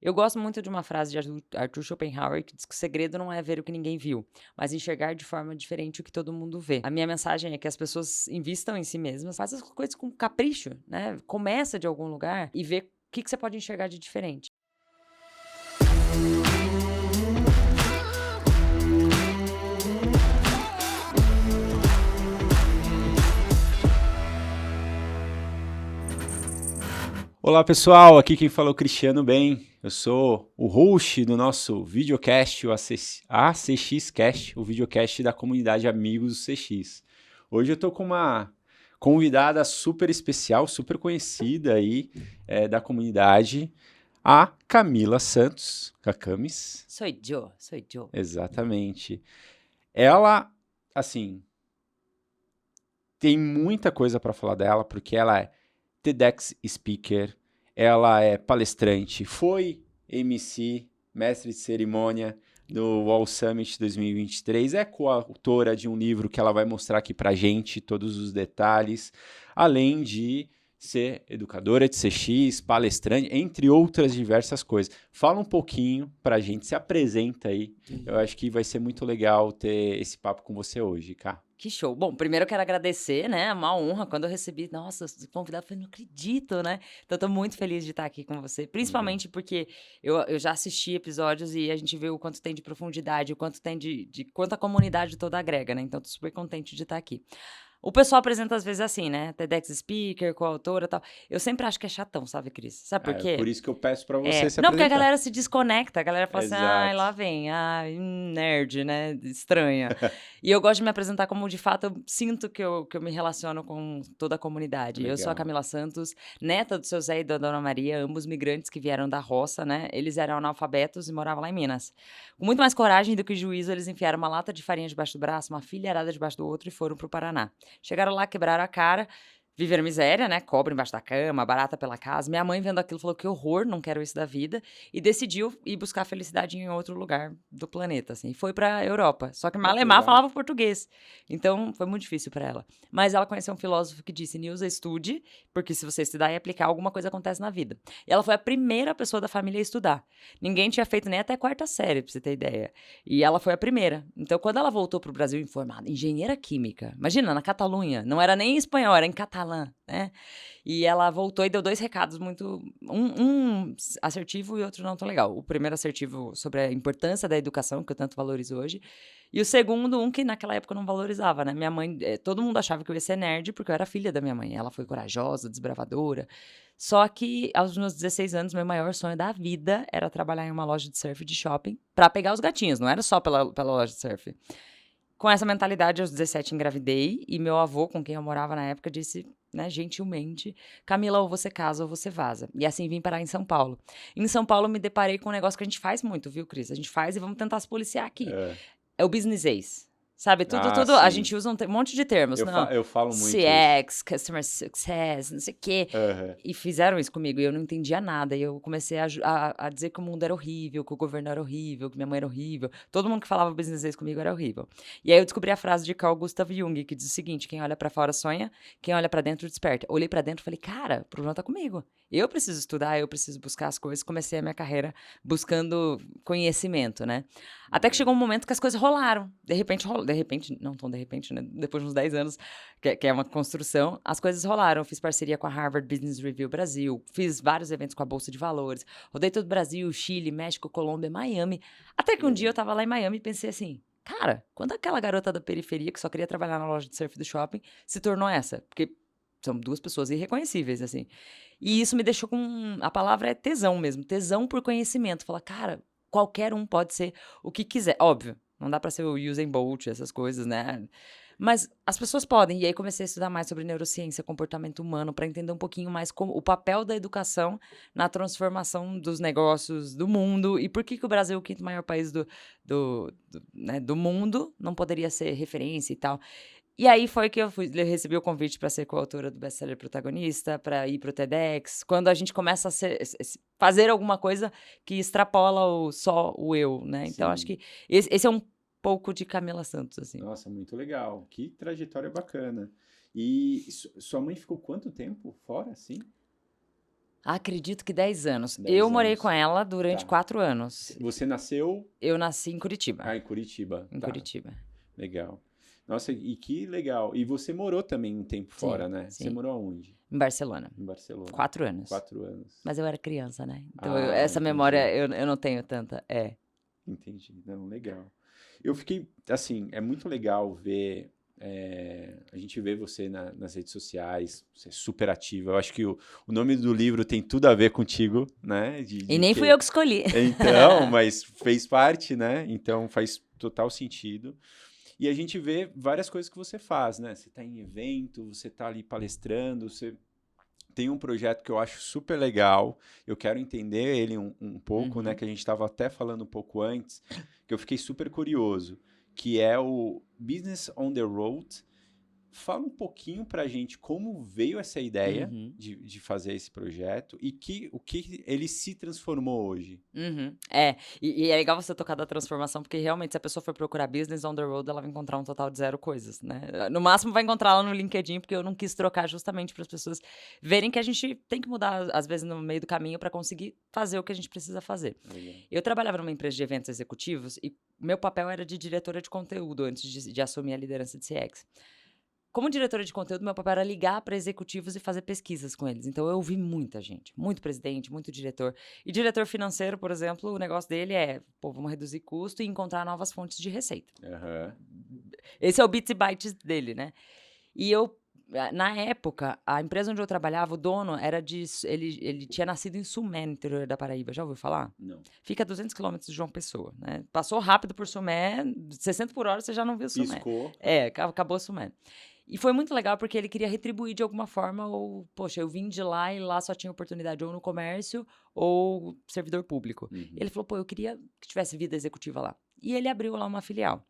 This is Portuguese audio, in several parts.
Eu gosto muito de uma frase de Arthur Schopenhauer que diz que o segredo não é ver o que ninguém viu, mas enxergar de forma diferente o que todo mundo vê. A minha mensagem é que as pessoas invistam em si mesmas, faz as coisas com capricho, né? Começa de algum lugar e vê o que você pode enxergar de diferente. Olá pessoal, aqui quem falou é o Cristiano Bem. Eu sou o host do nosso videocast, o ACXcast, o videocast da comunidade Amigos do CX. Hoje eu tô com uma convidada super especial, super conhecida aí da comunidade, a Camila Santos, Cacamis. Sou eu. Exatamente. Ela, assim, tem muita coisa para falar dela, porque ela é TEDx speaker, ela é palestrante, foi MC, mestre de cerimônia no Wall Summit 2023, é coautora de um livro que ela vai mostrar aqui pra gente todos os detalhes, além de ser educadora de CX, palestrante, entre outras diversas coisas. Fala um pouquinho pra gente, se apresenta aí. Eu acho que vai ser muito legal ter esse papo com você hoje, Cá. Que show. Bom, primeiro eu quero agradecer, né? É uma honra quando eu recebi. Nossa, convidado, eu falei, não acredito, né? Então, eu tô muito feliz de estar aqui com você. Principalmente porque eu já assisti episódios e a gente vê o quanto tem de profundidade, o quanto tem de quanto a comunidade toda agrega, né? Então, tô super contente de estar aqui. O pessoal apresenta às vezes assim, né? TEDx Speaker, coautora e tal. Eu sempre acho que é chatão, sabe, Cris? Sabe por É quê? por isso que eu peço pra você se Não, porque a apresentar. galera se desconecta, a galera fala assim, ai, Exato. lá vem, ai, nerd, né, estranha. E eu gosto de me apresentar como, de fato, eu sinto que eu me relaciono com toda a comunidade. Eu sou a Legal. Camila Santos, neta do seu Zé e da Dona Maria, ambos migrantes que vieram da roça, né, eles eram analfabetos e moravam lá em Minas. Com muito mais coragem do que juízo, eles enfiaram uma lata de farinha debaixo do braço, uma filharada debaixo do outro e foram pro Paraná. Chegaram lá, quebraram a cara, viveram miséria, né, cobra embaixo da cama, barata pela casa. Minha mãe vendo aquilo falou: "Que horror, não quero isso da vida", e decidiu ir buscar felicidade em outro lugar do planeta, assim, e foi pra Europa. Só que Ó, que malemar legal. falava português, então foi muito difícil pra ela. Mas ela conheceu um filósofo que disse: "Nilza, estude, porque se você estudar e aplicar, alguma coisa acontece na vida". E ela foi a primeira pessoa da família a estudar. Ninguém tinha feito nem até a 4ª série, pra você ter ideia. E ela foi a primeira. Então, quando ela voltou pro Brasil informada, engenheira química, imagina, na Catalunha, não era nem em espanhol, era em catalã, né. E ela voltou e deu 2 recados muito um assertivo e outro não tão legal. O primeiro assertivo sobre a importância da educação, que eu tanto valorizo hoje, e o segundo, um que naquela época eu não valorizava, né. Minha mãe, todo mundo achava que eu ia ser nerd, porque eu era filha da minha mãe. Ela foi corajosa, desbravadora. Só que aos meus 16 anos, meu maior sonho da vida era trabalhar em uma loja de surf de shopping pra pegar os gatinhos, não era só pela loja de surf. Com essa mentalidade, aos 17 engravidei e meu avô, com quem eu morava na época, disse, né, gentilmente: "Camila, ou você casa ou você vaza". E assim vim parar em São Paulo. Em São Paulo me deparei com um negócio que a gente faz muito, viu, Cris? A gente faz e vamos tentar se policiar aqui. É. É o business ace. Sabe, Ah, a sim. gente usa um monte de termos, não, Eu falo muito isso. CX, Customer Success, não sei o quê. Aham. E fizeram isso comigo e eu não entendia nada. E eu comecei a dizer que o mundo era horrível, que o governo era horrível, que minha mãe era horrível. Todo mundo que falava business ace comigo era horrível. E aí eu descobri a frase de Carl Gustav Jung, que diz o seguinte: quem olha pra fora sonha, quem olha pra dentro desperta. Olhei pra dentro e falei, cara, o problema tá comigo. Eu preciso estudar, eu preciso buscar as coisas. Comecei a minha carreira buscando conhecimento, né? Até que Legal. chegou um momento que as coisas rolaram. De repente, de repente, não tão de repente, né? Depois de uns 10 anos, que é uma construção, as coisas rolaram. Eu fiz parceria com a Harvard Business Review Brasil, fiz vários eventos com a Bolsa de Valores, rodei todo o Brasil, Chile, México, Colômbia, Miami. Até que um dia eu Legal. tava lá em Miami e pensei assim, cara, quando aquela garota da periferia que só queria trabalhar na loja de surf do shopping se tornou essa? Porque são duas pessoas irreconhecíveis, assim. E isso me deixou com. A palavra é tesão mesmo, tesão por conhecimento. Falar, cara, qualquer um pode ser o que quiser. Óbvio, não dá pra ser o Usain Bolt, essas coisas, né? Mas as pessoas podem. E aí comecei a estudar mais sobre neurociência, comportamento humano, para entender um pouquinho mais como o papel da educação na transformação dos negócios do mundo e por que que o Brasil, o quinto maior país né, do mundo, não poderia ser referência e tal. E aí foi que eu recebi o convite para ser coautora do best-seller Protagonista, para ir para o TEDx, quando a gente começa a fazer alguma coisa que extrapola só o eu, né. Então acho Sim. que esse é um pouco de Camila Santos, assim. Nossa, muito legal. Que trajetória bacana. E sua mãe ficou quanto tempo fora, assim? Acredito que 10 anos. 10 Eu morei anos. com ela durante Tá. 4 anos. Você nasceu Eu nasci em Curitiba. em Curitiba. Em Tá. Curitiba. Legal. Nossa, e que legal. E você morou também um tempo fora, né? Você sim. morou aonde? Em Barcelona. Em Barcelona. 4 anos. 4 anos. Mas eu era criança, né? Então, Ah, essa entendi. memória eu não tenho tanta. Entendi. Não, legal. Eu fiquei, assim, é muito legal ver, a gente vê você nas redes sociais, você é super ativa. Eu acho que o nome do livro tem tudo a ver contigo, né? E nem fui eu que escolhi. Então, mas fez parte, né? Então faz total sentido. E a gente vê várias coisas que você faz, né? Você está em evento, você está ali palestrando, você tem um projeto que eu acho super legal. Eu quero entender ele um pouco, né? Que a gente estava até falando um pouco antes, que eu fiquei super curioso, que é o Business on the Road. Fala um pouquinho pra gente como veio essa ideia de fazer esse projeto e o que ele se transformou hoje. E é legal você tocar da transformação, porque realmente, se a pessoa for procurar Business on the Road, ela vai encontrar um total de 0 coisas, né? No máximo, vai encontrar lá no LinkedIn, porque eu não quis trocar justamente para as pessoas verem que a gente tem que mudar, às vezes, no meio do caminho para conseguir fazer o que a gente precisa fazer. Legal. Eu trabalhava numa empresa de eventos executivos e meu papel era de diretora de conteúdo antes de assumir a liderança de CX. Como diretora de conteúdo, meu papel era ligar para executivos e fazer pesquisas com eles. Então, eu ouvi muita gente, muito presidente, muito diretor. E diretor financeiro, por exemplo, o negócio dele é, vamos reduzir custo e encontrar novas fontes de receita. Esse é o bits e bytes dele, né? E eu, na época, a empresa onde eu trabalhava, o dono era ele tinha nascido em Sumé, no interior da Paraíba. Já ouviu falar? Não. Fica a 200 quilômetros de João Pessoa, né? Passou rápido por Sumé, 60 por hora, você já não viu Sumé. Piscou. Acabou Sumé. E foi muito legal porque ele queria retribuir de alguma forma, ou, poxa, eu vim de lá e lá só tinha oportunidade ou no comércio ou servidor público. Ele falou, eu queria que tivesse vida executiva lá. E ele abriu lá uma filial.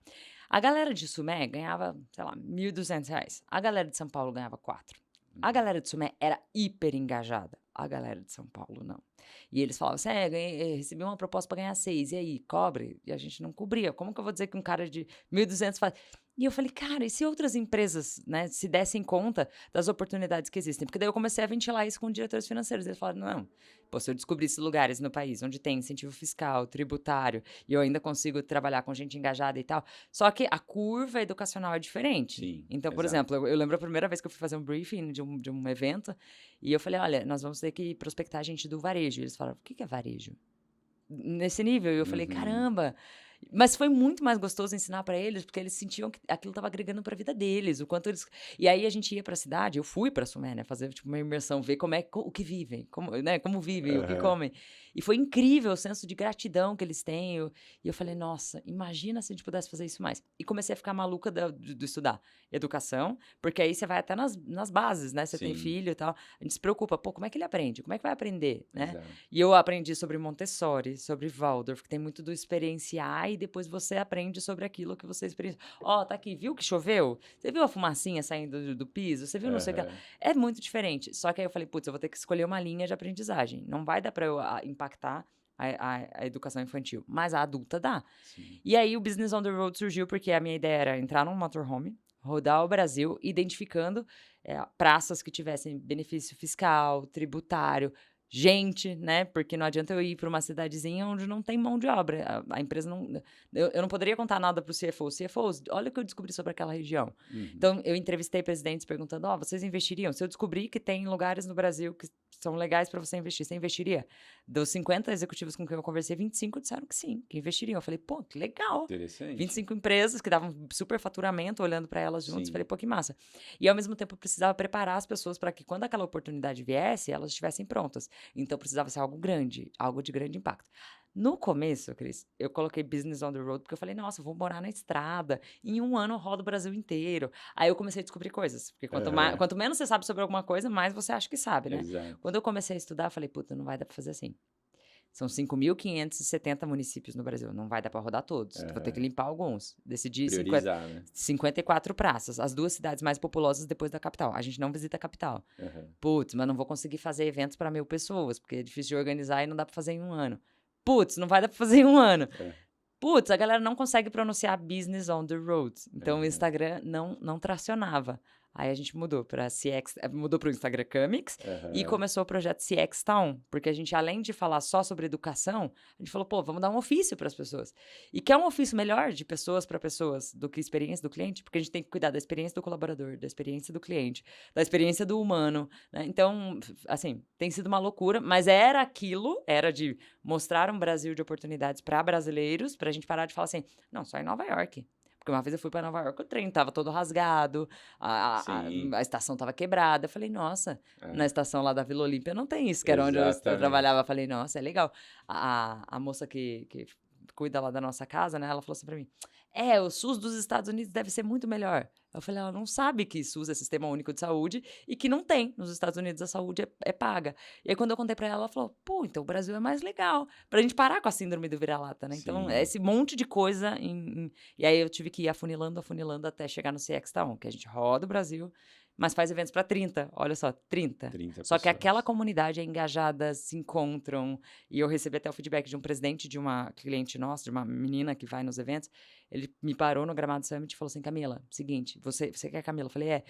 A galera de Sumé ganhava, sei lá, R$1.200. A galera de São Paulo ganhava 4. A galera de Sumé era hiper engajada. A galera de São Paulo, não. E eles falavam assim, recebi uma proposta para ganhar 6, e aí, cobre? E a gente não cobria. Como que eu vou dizer que um cara de 1.200 faz... E eu falei, cara, e se outras empresas, né, se dessem conta das oportunidades que existem? Porque daí eu comecei a ventilar isso com diretores financeiros. Eles falaram, não, se eu descobrisse lugares no país onde tem incentivo fiscal, tributário, e eu ainda consigo trabalhar com gente engajada e tal. Só que a curva educacional é diferente. Sim, então, por exemplo, eu lembro a primeira vez que eu fui fazer um briefing de um evento, e eu falei, olha, nós vamos ter que prospectar gente do varejo. E eles falaram, o que é varejo? Nesse nível. E eu falei, caramba... Mas foi muito mais gostoso ensinar para eles, porque eles sentiam que aquilo estava agregando para a vida deles, o quanto eles... E aí a gente ia para a cidade, eu fui para Sumé, né, fazer tipo uma imersão, ver o que vivem, como vivem, o que comem. E foi incrível o senso de gratidão que eles têm. E eu falei, nossa, imagina se a gente pudesse fazer isso mais. E comecei a ficar maluca do estudar educação, porque aí você vai até nas bases, né? Você tem filho e tal. A gente se preocupa, como é que ele aprende? Como é que vai aprender, né? Exato. E eu aprendi sobre Montessori, sobre Waldorf, que tem muito do experienciar e depois você aprende sobre aquilo que você experiencia. Tá aqui, viu que choveu? Você viu a fumacinha saindo do piso? Você viu não sei o que? É muito diferente. Só que aí eu falei, eu vou ter que escolher uma linha de aprendizagem. Não vai dar para eu impactar a educação infantil, mas a adulta dá. Sim. E aí o Business on the Road surgiu porque a minha ideia era entrar num motorhome, rodar o Brasil, identificando praças que tivessem benefício fiscal, tributário, gente, né? Porque não adianta eu ir para uma cidadezinha onde não tem mão de obra. A empresa não... Eu não poderia contar nada para o CFO. CFOs, olha o que eu descobri sobre aquela região. Então, eu entrevistei presidentes perguntando, vocês investiriam? Se eu descobrir que tem lugares no Brasil que são legais para você investir, você investiria? Dos 50 executivos com quem eu conversei, 25 disseram que sim, que investiriam. Eu falei, que legal. Interessante. 25 empresas que davam super faturamento, olhando para elas juntas. Sim. Falei, que massa. E, ao mesmo tempo, eu precisava preparar as pessoas para que, quando aquela oportunidade viesse, elas estivessem prontas. Então, precisava ser algo grande, algo de grande impacto. No começo, Cris, eu coloquei Business on the Road, porque eu falei, nossa, eu vou morar na estrada, em um ano eu rodo o Brasil inteiro. Aí eu comecei a descobrir coisas, porque quanto menos você sabe sobre alguma coisa, mais você acha que sabe, né? Exato. Quando eu comecei a estudar, eu falei, não vai dar pra fazer assim. São 5.570 municípios no Brasil, não vai dar pra rodar todos, vou ter que limpar alguns. Decidi priorizar, né? 54 praças, as 2 cidades mais populosas depois da capital. A gente não visita a capital. Mas não vou conseguir fazer eventos para 1.000 pessoas, porque é difícil de organizar e não dá pra fazer em um ano. Não vai dar pra fazer em um ano. A galera não consegue pronunciar Business on the Road. Então, o Instagram não tracionava. Aí a gente mudou para CX, mudou para o Instagram Comics e Aham. começou o projeto CX Town, porque a gente, além de falar só sobre educação, a gente falou, pô, vamos dar um ofício para as pessoas. E quer um ofício melhor de pessoas para pessoas do que experiência do cliente, porque a gente tem que cuidar da experiência do colaborador, da experiência do cliente, da experiência do humano, né? Então, assim, tem sido uma loucura, mas era de mostrar um Brasil de oportunidades para brasileiros, para a gente parar de falar assim, não, só em Nova York. Porque uma vez eu fui para Nova York, o trem tava todo rasgado, Sim. a estação tava quebrada. Eu falei, nossa, na É. estação lá da Vila Olímpia não tem isso, que era onde eu Exatamente. trabalhava. Eu falei, nossa, é legal. A moça que cuida lá da nossa casa, né, ela falou assim pra mim, o SUS dos Estados Unidos deve ser muito melhor. Eu falei, ela não sabe que SUS é Sistema Único de Saúde e que não tem. Nos Estados Unidos a saúde é paga. E aí quando eu contei pra ela, ela falou, pô, então o Brasil é mais legal. Pra gente parar com a síndrome do vira-lata, né? Então, é Sim. esse monte de coisa e aí eu tive que ir afunilando até chegar no CX Town, que a gente roda o Brasil, mas faz eventos para 30, olha só, 30. 30 Só que aquela pessoas. comunidade é engajada, se encontram, e eu recebi até o feedback de um presidente de uma cliente nossa, de uma menina que vai nos eventos, ele me parou no Gramado Summit e falou assim, Camila, seguinte, você que é a Camila? Eu falei,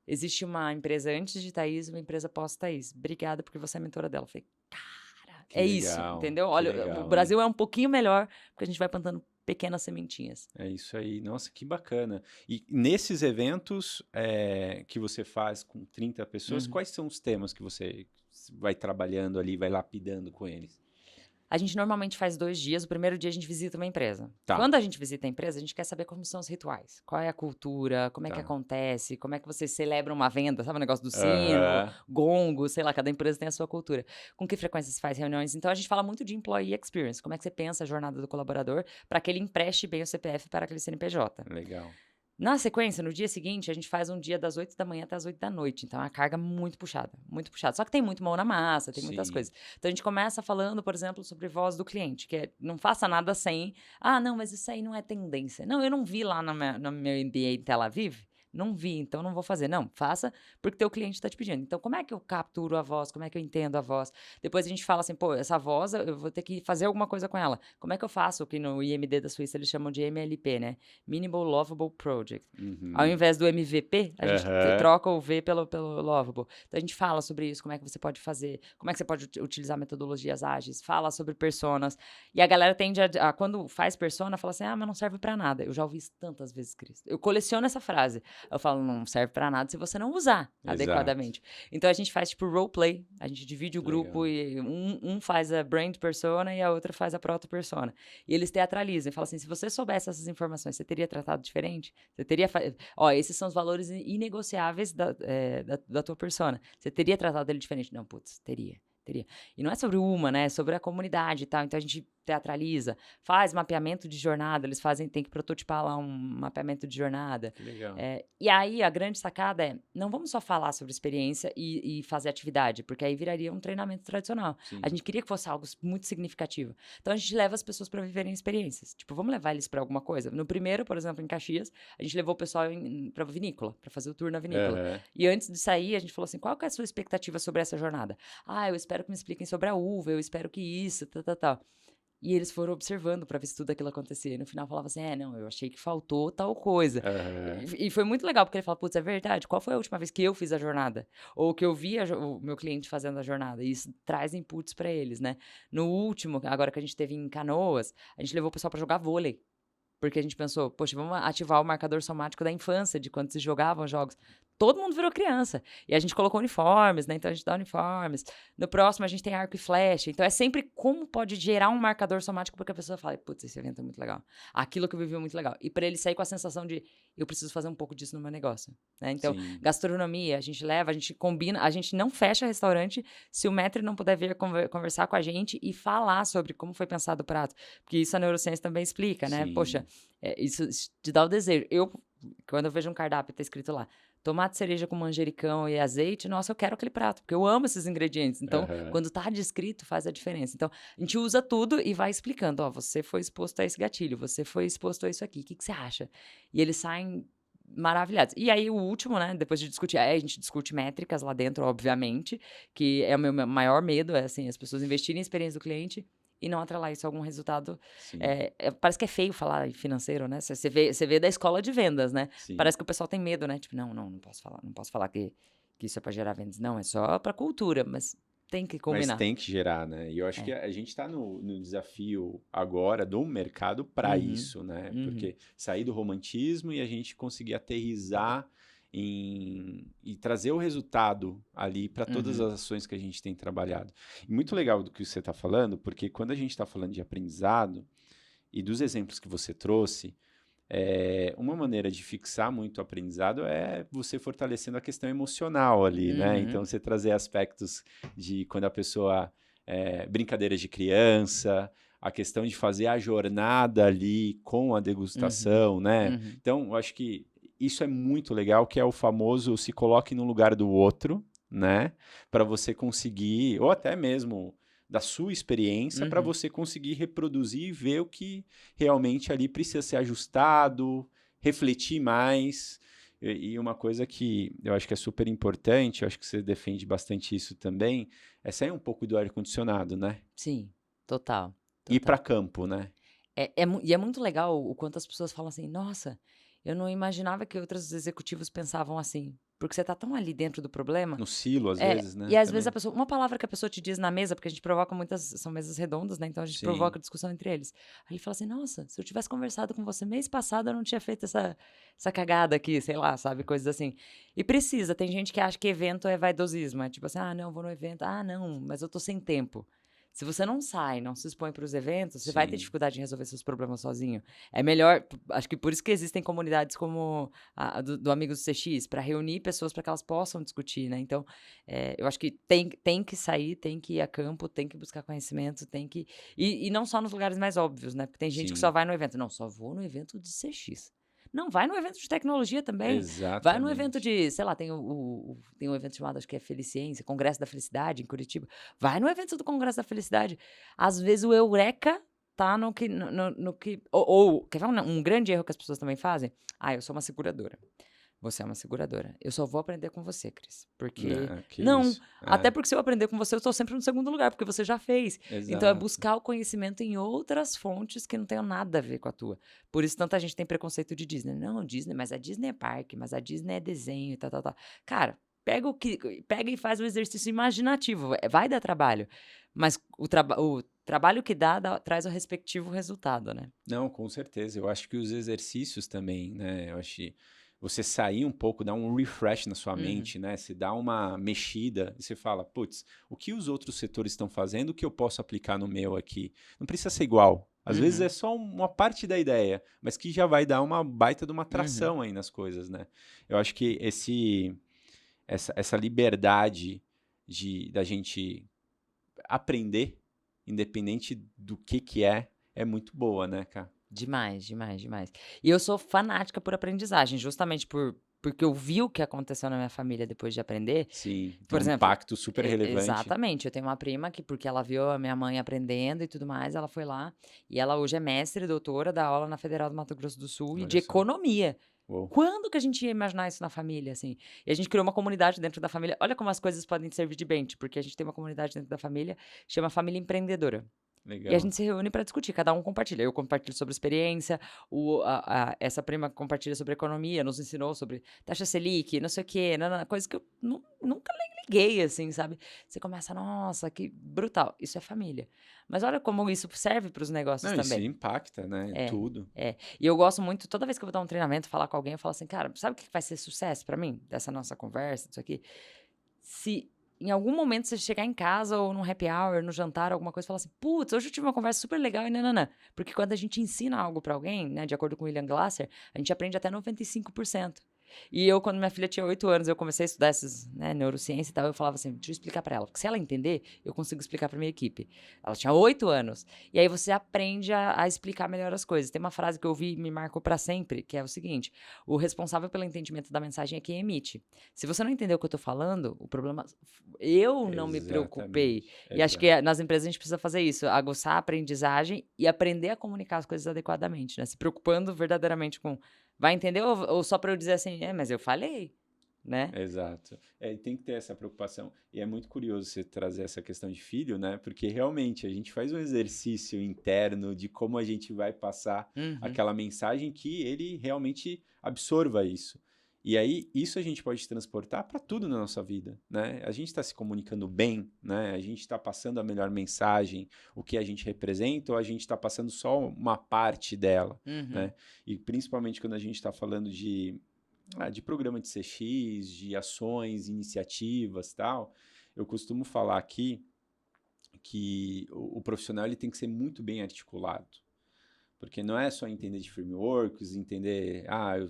existe uma empresa antes de Thaís e uma empresa pós-Thaís, obrigada porque você é a mentora dela. Eu falei, cara, Que é isso, legal, entendeu? que Olha, o legal, hein? Brasil é um pouquinho melhor, porque a gente vai plantando pequenas sementinhas. É isso aí. Nossa, que bacana. E nesses eventos que você faz com 30 pessoas, Uhum. quais são os temas que você vai trabalhando ali, vai lapidando com eles? A gente normalmente faz 2 dias. O primeiro dia a gente visita uma empresa. Tá, Quando a gente visita a empresa, a gente quer saber como são os rituais. Qual é a cultura, como é que tá. acontece, como é que você celebra uma venda, sabe o negócio do sino, Aham. gongo, sei lá, cada empresa tem a sua cultura. Com que frequência se faz reuniões? Então a gente fala muito de employee experience, como é que você pensa a jornada do colaborador para que ele empreste bem o CPF para aquele CNPJ. Legal. Na sequência, no dia seguinte, a gente faz um dia das 8 da manhã até as 8 da noite. Então, é uma carga muito puxada, muito puxada. Só que tem muito mão na massa, tem muitas Sim. coisas. Então, a gente começa falando, por exemplo, sobre voz do cliente, que é não faça nada sem. Ah, não, mas isso aí não é tendência. Não, eu não vi lá no meu MBA em Tel Aviv. Não vi, então não vou fazer. Não, faça porque teu cliente está te pedindo. Então, como é que eu capturo a voz? Como é que eu entendo a voz? Depois a gente fala assim, pô, essa voz eu vou ter que fazer alguma coisa com ela. Como é que eu faço? O que no IMD da Suíça eles chamam de MLP, né? Minimal Lovable Project. Ao Uhum. invés do MVP, a gente Aham. troca o V pelo lovable. Então, a gente fala sobre isso, como é que você pode fazer, como é que você pode utilizar metodologias ágeis, fala sobre personas. E a galera tende quando faz persona, fala assim, mas não serve pra nada. Eu já ouvi isso tantas vezes, Cris. Eu coleciono essa frase. Eu falo, não serve pra nada se você não usar Exato. adequadamente. Então, a gente faz tipo roleplay, a gente divide o Que grupo legal. e um faz a brand persona e a outra faz a proto-persona. E eles teatralizam e falam assim, se você soubesse essas informações, você teria tratado diferente? Você teria ó, esses são os valores inegociáveis da tua persona. Você teria tratado ele diferente? Não, putz, teria. Teria. E não é sobre uma, né? É sobre a comunidade e tal. Então a gente teatraliza, faz mapeamento de jornada, eles tem que prototipar lá um mapeamento de jornada. Que legal. E aí a grande sacada não vamos só falar sobre experiência e fazer atividade, porque aí viraria um treinamento tradicional. A Sim. gente queria que fosse algo muito significativo. Então a gente leva as pessoas para viverem experiências. Tipo, vamos levar eles para alguma coisa. No primeiro, por exemplo, em Caxias, a gente levou o pessoal para vinícola, para fazer o tour na vinícola. Aham. E antes de sair, a gente falou assim: qual que é a sua expectativa sobre essa jornada? Eu espero que me expliquem sobre a uva, eu espero que isso, tal. E eles foram observando para ver se tudo aquilo acontecia. E no final falava assim: não, eu achei que faltou tal coisa. Aham. E foi muito legal, porque ele fala: putz, é verdade, qual foi a última vez que eu fiz a jornada? Ou que eu vi o meu cliente fazendo a jornada? E isso traz inputs para eles, né? No último, agora que a gente teve em Canoas, a gente levou o pessoal para jogar vôlei. Porque a gente pensou, poxa, vamos ativar o marcador somático da infância, de quando se jogavam jogos. Todo mundo virou criança. E a gente colocou uniformes, né? Então a gente dá uniformes. No próximo a gente tem arco e flecha. Então é sempre como pode gerar um marcador somático porque a pessoa fala, putz, esse evento é muito legal. Aquilo que eu vivi é muito legal. E para ele sair com a sensação de, eu preciso fazer um pouco disso no meu negócio. Né? Então, Sim. gastronomia, a gente leva, a gente combina, a gente não fecha restaurante se o maître não puder vir conversar com a gente e falar sobre como foi pensado o prato. Porque isso a neurociência também explica, né? Poxa, Sim. isso te dá o desejo. Quando eu vejo um cardápio, tá escrito lá, tomate cereja com manjericão e azeite, nossa, eu quero aquele prato, porque eu amo esses ingredientes. Então, Aham. quando tá descrito, faz a diferença. Então, a gente usa tudo e vai explicando, ó, você foi exposto a esse gatilho, você foi exposto a isso aqui, o que você acha? E eles saem maravilhados. E aí, o último, né, depois de discutir, a gente discute métricas lá dentro, obviamente, que é o meu maior medo, assim, as pessoas investirem em experiência do cliente e não atrelar isso a algum resultado. Sim, Parece que é feio falar em financeiro, né? Você vê da escola de vendas, né? sim. Parece que o pessoal tem medo, né? Tipo, não posso falar que isso é para gerar vendas. Não, é só para cultura, mas tem que Mas combinar. tem que gerar, né? E eu acho que É. a gente está no desafio agora do mercado para Uhum, isso, né? uhum, Porque sair do romantismo e a gente conseguir aterrissar e trazer o resultado ali para todas uhum, as ações que a gente tem trabalhado. E muito legal do que você está falando, porque quando a gente está falando de aprendizado e dos exemplos que você trouxe, uma maneira de fixar muito o aprendizado é você fortalecendo a questão emocional ali, né? Então, uhum, você trazer aspectos de quando a pessoa. Brincadeiras de criança, a questão de fazer a jornada ali com a uhum, degustação, né? uhum. Então, eu acho que isso é muito legal, que é o famoso se coloque no lugar do outro, né? Para você conseguir, ou até mesmo da sua experiência, para Uhum. você conseguir reproduzir e ver o que realmente ali precisa ser ajustado, refletir mais. E uma coisa que eu acho que é super importante, eu acho que você defende bastante isso também, é sair um pouco do ar-condicionado, né? Sim, total, Ir para total. campo, né? E é muito legal o quanto as pessoas falam assim: nossa, eu não imaginava que outros executivos pensavam assim. Porque você tá tão ali dentro do problema. No silo, às vezes, E né? às vezes Também. uma palavra que a pessoa te diz na mesa, porque a gente provoca muitas, são mesas redondas, né? Então a gente Sim, provoca discussão entre eles. Aí ele fala assim: nossa, se eu tivesse conversado com você mês passado, eu não tinha feito essa cagada aqui, sei lá, sabe? Coisas assim. E precisa, tem gente que acha que evento é vaidosismo. É tipo assim: ah, não, vou no evento. Ah, não, mas eu tô sem tempo. Se você não sai, não se expõe para os eventos, você vai ter sim, dificuldade em resolver seus problemas sozinho. É melhor, acho que por isso que existem comunidades como a do Amigos do CX, para reunir pessoas para que elas possam discutir, né? Então, eu acho que tem que sair, tem que ir a campo, tem que buscar conhecimento, tem que. E não só nos lugares mais óbvios, né? Porque tem gente que só sim. vai no evento. Não, só vou no evento de CX. Não, vai no evento de tecnologia também. Vai no evento Exatamente. de, sei lá, tem um evento chamado, acho que é Feliciência, Congresso da Felicidade, em Curitiba. Vai no evento do Congresso da Felicidade. Às vezes o eureka tá no que. No que quer ver um grande erro que as pessoas também fazem? Ah, eu sou uma seguradora. Você é uma seguradora. Eu só vou aprender com você, Cris. Porque. Não, que Não. isso. Até porque se eu aprender com você, eu estou sempre no segundo lugar, porque você já fez. Então é Exato. buscar o conhecimento em outras fontes que não tenham nada a ver com a tua. Por isso, tanta gente tem preconceito de Disney. Não, Disney, mas a Disney é parque, mas a Disney é desenho e tal, tal, tal. Cara, pega e faz o exercício imaginativo. Vai dar trabalho. Mas o trabalho que traz o respectivo resultado, né? Não, com certeza. Eu acho que os exercícios também, né? Eu acho que você sair um pouco, dar um refresh na sua Uhum, mente, né? Você dá uma mexida e você fala, putz, o que os outros setores estão fazendo, o que eu posso aplicar no meu aqui? Não precisa ser igual. Às vezes é uhum, só uma parte da ideia, mas que já vai dar uma baita de uma uhum. tração aí nas coisas, né? Eu acho que essa liberdade da gente aprender, independente do que é muito boa, né, cara? Demais, demais, demais. E eu sou fanática por aprendizagem, justamente porque eu vi o que aconteceu na minha família depois de aprender. Sim, tem Por um exemplo, impacto super relevante. exatamente, eu tenho uma prima que, porque ela viu a minha mãe aprendendo e tudo mais, ela foi lá e ela hoje é mestre e doutora, dá aula na Federal do Mato Grosso do Sul e de Olha só. economia. Uou. Quando que a gente ia imaginar isso na família, assim? E a gente criou uma comunidade dentro da família. Olha como as coisas podem servir de bench, porque a gente tem uma comunidade dentro da família, chama Família Empreendedora. E a Legal. gente se reúne para discutir, cada um compartilha. Eu compartilho sobre experiência, essa prima compartilha sobre economia, nos ensinou sobre taxa Selic, não sei o quê, coisa que eu nunca liguei, assim, sabe? Você começa, nossa, que brutal. Isso é família. Mas olha como isso serve para os negócios Não, isso também. impacta, né? É, Tudo. é. E eu gosto muito, toda vez que eu vou dar um treinamento, falar com alguém, eu falo assim, cara, sabe o que vai ser sucesso para mim, dessa nossa conversa, disso aqui? Se em algum momento você chegar em casa ou num happy hour, no jantar, alguma coisa, e falar assim: "Putz, hoje eu tive uma conversa super legal e nã Porque quando a gente ensina algo pra alguém, né, de acordo com o William Glasser, a gente aprende até 95%. E eu, quando minha filha tinha 8 anos, eu comecei a estudar esses, né, neurociência e tal, eu falava assim: "Deixa eu explicar pra ela, porque se ela entender, eu consigo explicar pra minha equipe". Ela tinha 8 anos. E aí você aprende a explicar melhor as coisas. Tem uma frase que eu ouvi e me marcou pra sempre, que é o seguinte: "O responsável pelo entendimento da mensagem é quem emite". Se você não entendeu o que eu tô falando, o problema eu não me preocupei. Exatamente. E acho que Exato. nas empresas a gente precisa fazer isso, aguçar a aprendizagem e aprender a comunicar as coisas adequadamente, né, se preocupando verdadeiramente com vai entender ou só para eu dizer assim: "É, mas eu falei". né? Exato. E tem que ter essa preocupação. E é muito curioso você trazer essa questão de filho, né? Porque realmente a gente faz um exercício interno de como a gente vai passar Uhum. aquela mensagem que ele realmente absorva isso. E aí, isso a gente pode transportar para tudo na nossa vida, né? A gente está se comunicando bem, né? A gente está passando a melhor mensagem, o que a gente representa, ou a gente está passando só uma parte dela, Uhum. né? E principalmente quando a gente está falando de programa de CX, de ações, iniciativas, tal, eu costumo falar aqui que o profissional ele tem que ser muito bem articulado, porque não é só entender de frameworks, entender,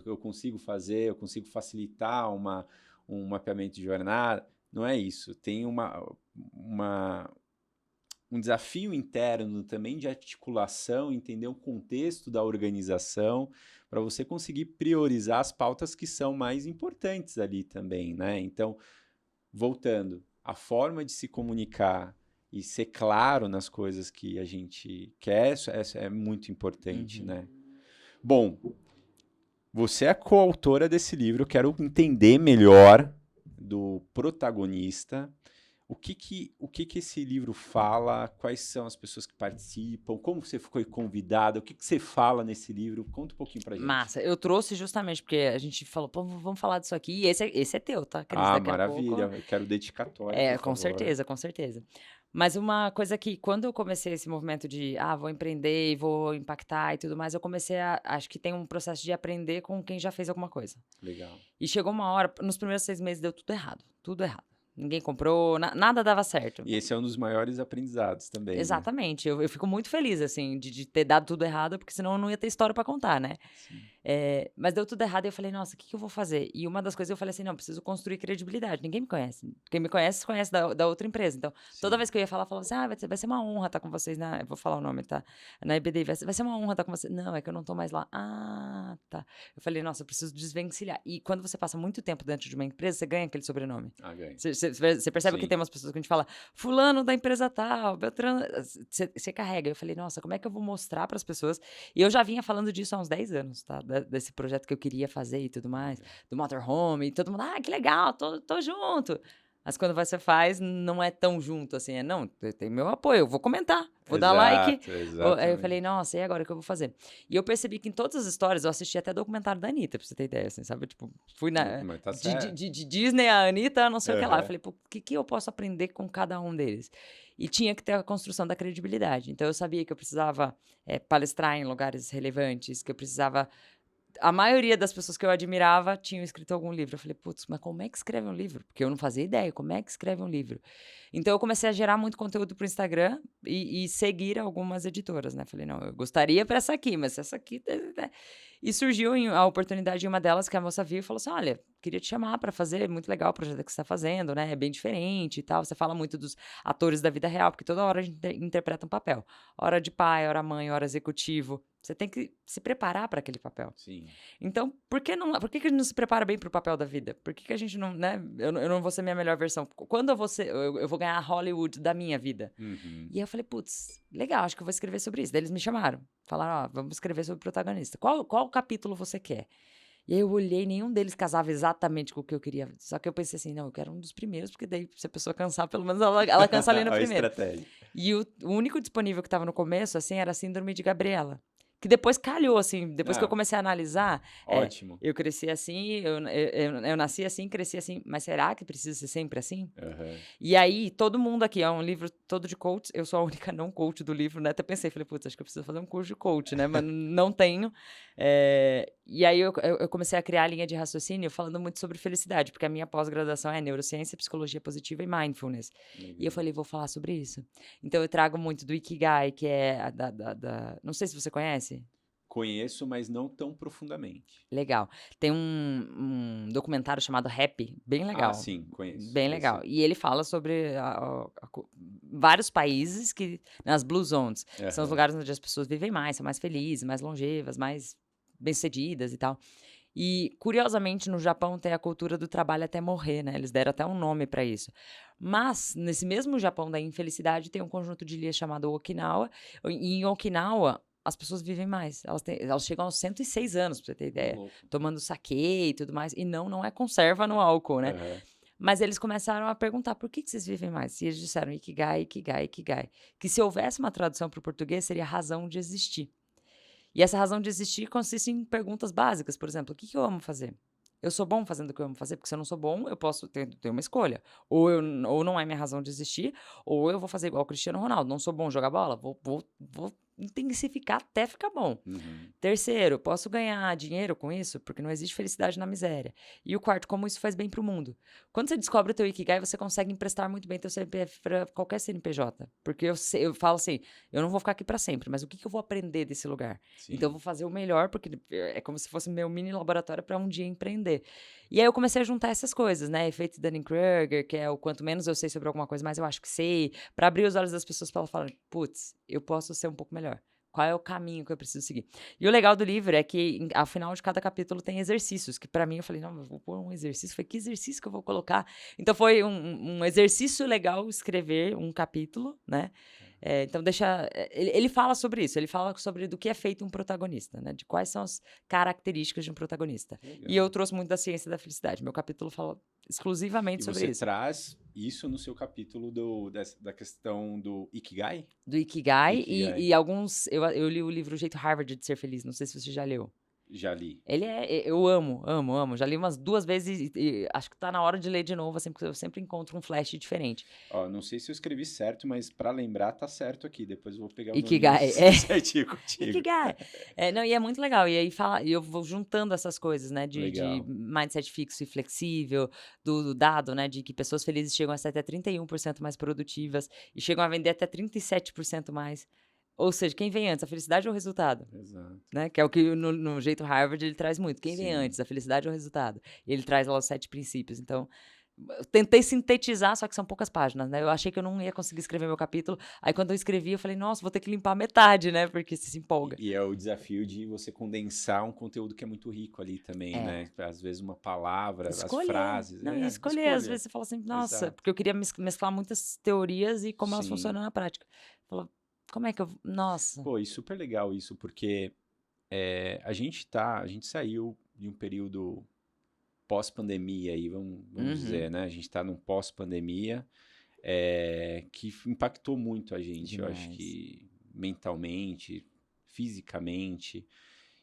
eu consigo fazer, eu consigo facilitar um mapeamento de jornada, não é isso. Tem um desafio interno também de articulação, entender o contexto da organização, para você conseguir priorizar as pautas que são mais importantes ali também, né? Então, voltando, a forma de se comunicar e ser claro nas coisas que a gente quer, isso é muito importante, Uhum. né? Bom, você é a coautora desse livro, eu quero entender melhor do protagonista. O que que esse livro fala? Quais são as pessoas que participam? Como você foi convidada? O que que você fala nesse livro? Conta um pouquinho pra gente. Massa. Eu trouxe justamente porque a gente falou, pô, vamos falar disso aqui. E esse é teu, tá, Cris? Ah, Daqui a pouco. maravilha. Eu quero dedicatória, por É, com favor. certeza, com certeza. Mas uma coisa que, quando eu comecei esse movimento de, vou empreender e vou impactar e tudo mais, eu comecei acho que tem um processo de aprender com quem já fez alguma coisa. Legal. E chegou uma hora, nos primeiros 6 meses deu tudo errado, tudo errado. Ninguém comprou, nada dava certo. E esse é um dos maiores aprendizados também, né? Exatamente, eu fico muito feliz, assim, de ter dado tudo errado, porque senão eu não ia ter história pra contar, né? Sim. Mas deu tudo errado e eu falei, nossa, o que que eu vou fazer? E uma das coisas eu falei assim, não, preciso construir credibilidade. Ninguém me conhece. Quem me conhece, conhece da outra empresa. Então, toda Sim. vez que eu ia falar, eu falava assim, vai ser uma honra estar com vocês eu vou falar o nome, tá? Na EBD, vai ser uma honra estar com vocês. Não, é que eu não tô mais lá. Ah, tá. Eu falei, nossa, eu preciso desvencilhar. E quando você passa muito tempo dentro de uma empresa, você ganha aquele sobrenome. Ganho. Você percebe que Sim. tem umas pessoas que a gente fala, fulano da empresa tal, Beltrano, você carrega. Eu falei, nossa, como é que eu vou mostrar para as pessoas? E eu já vinha falando disso há uns 10 anos, tá? Desse projeto que eu queria fazer e tudo mais, do motorhome, e todo mundo, que legal, tô junto. Mas quando você faz, não é tão junto assim, não, tem meu apoio, eu vou comentar, vou dar like. Exato, Aí eu falei, exatamente. nossa, e agora o que eu vou fazer? E eu percebi que em todas as histórias, eu assisti até documentário da Anitta, pra você ter ideia, assim, sabe? Tipo, fui Mas tá de certo. Disney a Anitta, não sei o que lá. Eu Aham. falei, pô, o que eu posso aprender com cada um deles? E tinha que ter a construção da credibilidade. Então eu sabia que eu precisava palestrar em lugares relevantes, que eu precisava. A maioria das pessoas que eu admirava tinham escrito algum livro. Eu falei, putz, mas como é que escreve um livro? Porque eu não fazia ideia, como é que escreve um livro? Então eu comecei a gerar muito conteúdo pro Instagram e seguir algumas editoras, né? Falei, não, eu gostaria para essa aqui, mas essa aqui. E surgiu a oportunidade de uma delas que a moça viu e falou assim: olha, queria te chamar para fazer, muito legal o projeto que você está fazendo, né? É bem diferente e tal. Você fala muito dos atores da vida real, porque toda hora a gente interpreta um papel. Hora de pai, hora mãe, hora executivo. Você tem que se preparar para aquele papel. Sim. Então, por que a gente não se prepara bem para o papel da vida? Por que a gente não, né? Eu não vou ser minha melhor versão. Quando eu vou ganhar a Hollywood da minha vida? Uhum. E aí eu falei, putz, legal, acho que eu vou escrever sobre isso. Daí eles me chamaram. Falaram, vamos escrever sobre o protagonista. Qual capítulo você quer? E aí eu olhei, nenhum deles casava exatamente com o que eu queria. Só que eu pensei assim, não, eu quero um dos primeiros, porque daí se a pessoa cansar, pelo menos ela cansa ali no A primeiro. estratégia. E o único disponível que estava no começo, assim, era a Síndrome de Gabriela. Que depois calhou, assim, depois que eu comecei a analisar, Ótimo. eu cresci assim, eu nasci assim, cresci assim, mas será que precisa ser sempre assim? Aham. E aí, todo mundo aqui, é um livro todo de coach, eu sou a única não coach do livro, né? Até pensei, falei, putz, acho que eu preciso fazer um curso de coach, né? Mas não tenho. E aí eu comecei a criar a linha de raciocínio falando muito sobre felicidade, porque a minha pós-graduação é neurociência, psicologia positiva e mindfulness. E eu falei, vou falar sobre isso. Então eu trago muito do Ikigai, que é não sei se você conhece. Conheço, mas não tão profundamente. Legal. Tem um documentário chamado Happy, bem legal. Sim, conheço. Bem legal. E ele fala sobre vários países nas Blue Zones, que são os lugares onde as pessoas vivem mais, são mais felizes, mais longevas, mais bem-sucedidas e tal. E, curiosamente, no Japão tem a cultura do trabalho até morrer, né? Eles deram até um nome para isso. Mas, nesse mesmo Japão da infelicidade, tem um conjunto de ilhas chamado Okinawa. E em Okinawa, as pessoas vivem mais. Elas chegam aos 106 anos, pra você ter ideia. Louco. Tomando saquê e tudo mais. E não é conserva no álcool, né? Aham. Mas eles começaram a perguntar por que vocês vivem mais? E eles disseram Ikigai, Ikigai, Ikigai. Que se houvesse uma tradução para o português, seria razão de existir. E essa razão de existir consiste em perguntas básicas. Por exemplo, o que eu amo fazer? Eu sou bom fazendo o que eu amo fazer? Porque se eu não sou bom, eu posso ter uma escolha. Ou não é minha razão de existir, ou eu vou fazer igual o Cristiano Ronaldo. Não sou bom jogar bola? Vou intensificar até ficar bom. Uhum. Terceiro, posso ganhar dinheiro com isso? Porque não existe felicidade na miséria. E o quarto, como isso faz bem pro mundo? Quando você descobre o teu Ikigai, você consegue emprestar muito bem teu CPF para qualquer CNPJ. Porque eu falo assim, eu não vou ficar aqui para sempre, mas o que eu vou aprender desse lugar? Sim. Então eu vou fazer o melhor, porque é como se fosse meu mini laboratório para um dia empreender. E aí eu comecei a juntar essas coisas, né? Efeito Dunning-Kruger, que é o quanto menos eu sei sobre alguma coisa, mais eu acho que sei. Para abrir os olhos das pessoas para elas falarem, putz, eu posso ser um pouco melhor. Qual é o caminho que eu preciso seguir? E o legal do livro é que, ao final de cada capítulo, tem exercícios, que pra mim, eu falei, não, eu vou pôr um exercício. Falei, que exercício que eu vou colocar? Então, foi um exercício legal escrever um capítulo, né? Então, ele fala sobre isso, ele fala sobre do que é feito um protagonista, né? De quais são as características de um protagonista. Legal. E eu trouxe muito da ciência da felicidade. Meu capítulo fala exclusivamente E sobre você isso. traz isso no seu capítulo da questão do Ikigai? Do Ikigai, Ikigai. e alguns... Eu li o livro O Jeito Harvard de Ser Feliz, não sei se você já leu. Já li. Eu amo. Já li umas 2 vezes e acho que tá na hora de ler de novo, assim, porque eu sempre encontro um flash diferente. Ó, não sei se eu escrevi certo, mas pra lembrar tá certo aqui. Depois eu vou pegar o Ikigai, nome certinho contigo. Ikigai. Não, e é muito legal. E aí e eu vou juntando essas coisas, né? De Legal. mindset fixo e flexível, do dado, né? De que pessoas felizes chegam a ser até 31% mais produtivas e chegam a vender até 37% mais. Ou seja, quem vem antes, a felicidade ou o resultado? Exato. Né? Que é o que no jeito Harvard ele traz muito. Quem vem Sim. antes, a felicidade ou o resultado? E ele traz lá os 7 princípios. Então, eu tentei sintetizar, só que são poucas páginas, né? Eu achei que eu não ia conseguir escrever meu capítulo. Aí, quando eu escrevi, eu falei, nossa, vou ter que limpar metade, né? Porque você se empolga. E é o desafio de você condensar um conteúdo que é muito rico ali também, né? Às vezes uma palavra, Escolher. as frases. Não, e escolher. Às vezes você fala assim, nossa, Exato. porque eu queria mesclar muitas teorias e como elas Sim. funcionam na prática. Falou, como é que eu... Nossa. Pô, e super legal isso, porque a gente saiu de um período pós-pandemia aí, vamos dizer, né? A gente tá num pós-pandemia que impactou muito a gente, eu acho Demais. que mentalmente, fisicamente,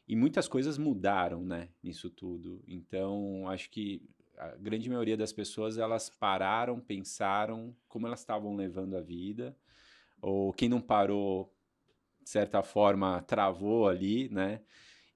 e muitas coisas mudaram, né, nisso tudo. Então, acho que a grande maioria das pessoas, elas pararam, pensaram como elas estavam levando a vida, ou quem não parou, de certa forma, travou ali, né?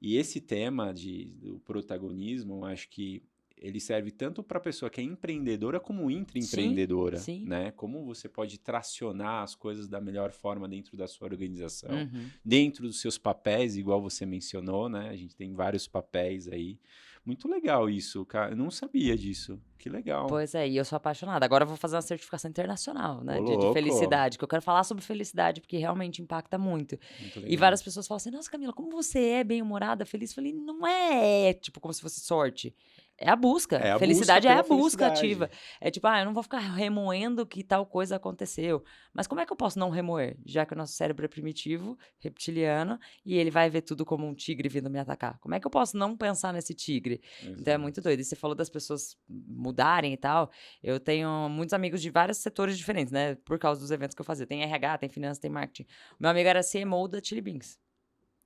E esse tema do protagonismo, eu acho que ele serve tanto para a pessoa que é empreendedora como intraempreendedora, Sim. né? Como você pode tracionar as coisas da melhor forma dentro da sua organização, Uhum. dentro dos seus papéis, igual você mencionou, né? A gente tem vários papéis aí. Muito legal isso, cara. Eu não sabia disso. Que legal. Pois é, e eu sou apaixonada. Agora eu vou fazer uma certificação internacional, né? Ô, De louco. felicidade, que eu quero falar sobre felicidade, porque realmente impacta muito. Muito E legal. várias pessoas falam assim, nossa, Camila, como você é bem-humorada, feliz? Eu falei, não é tipo como se fosse sorte. É a busca. É a Felicidade busca é a pela busca felicidade. ativa. É tipo, eu não vou ficar remoendo que tal coisa aconteceu. Mas como é que eu posso não remoer? Já que o nosso cérebro é primitivo, reptiliano, e ele vai ver tudo como um tigre vindo me atacar. Como é que eu posso não pensar nesse tigre? Então é Exato. muito doido. E você falou das pessoas mudarem e tal. Eu tenho muitos amigos de vários setores diferentes, né? Por causa dos eventos que eu fazia. Tem RH, tem finanças, tem marketing. O meu amigo era CMO da Chili Beans.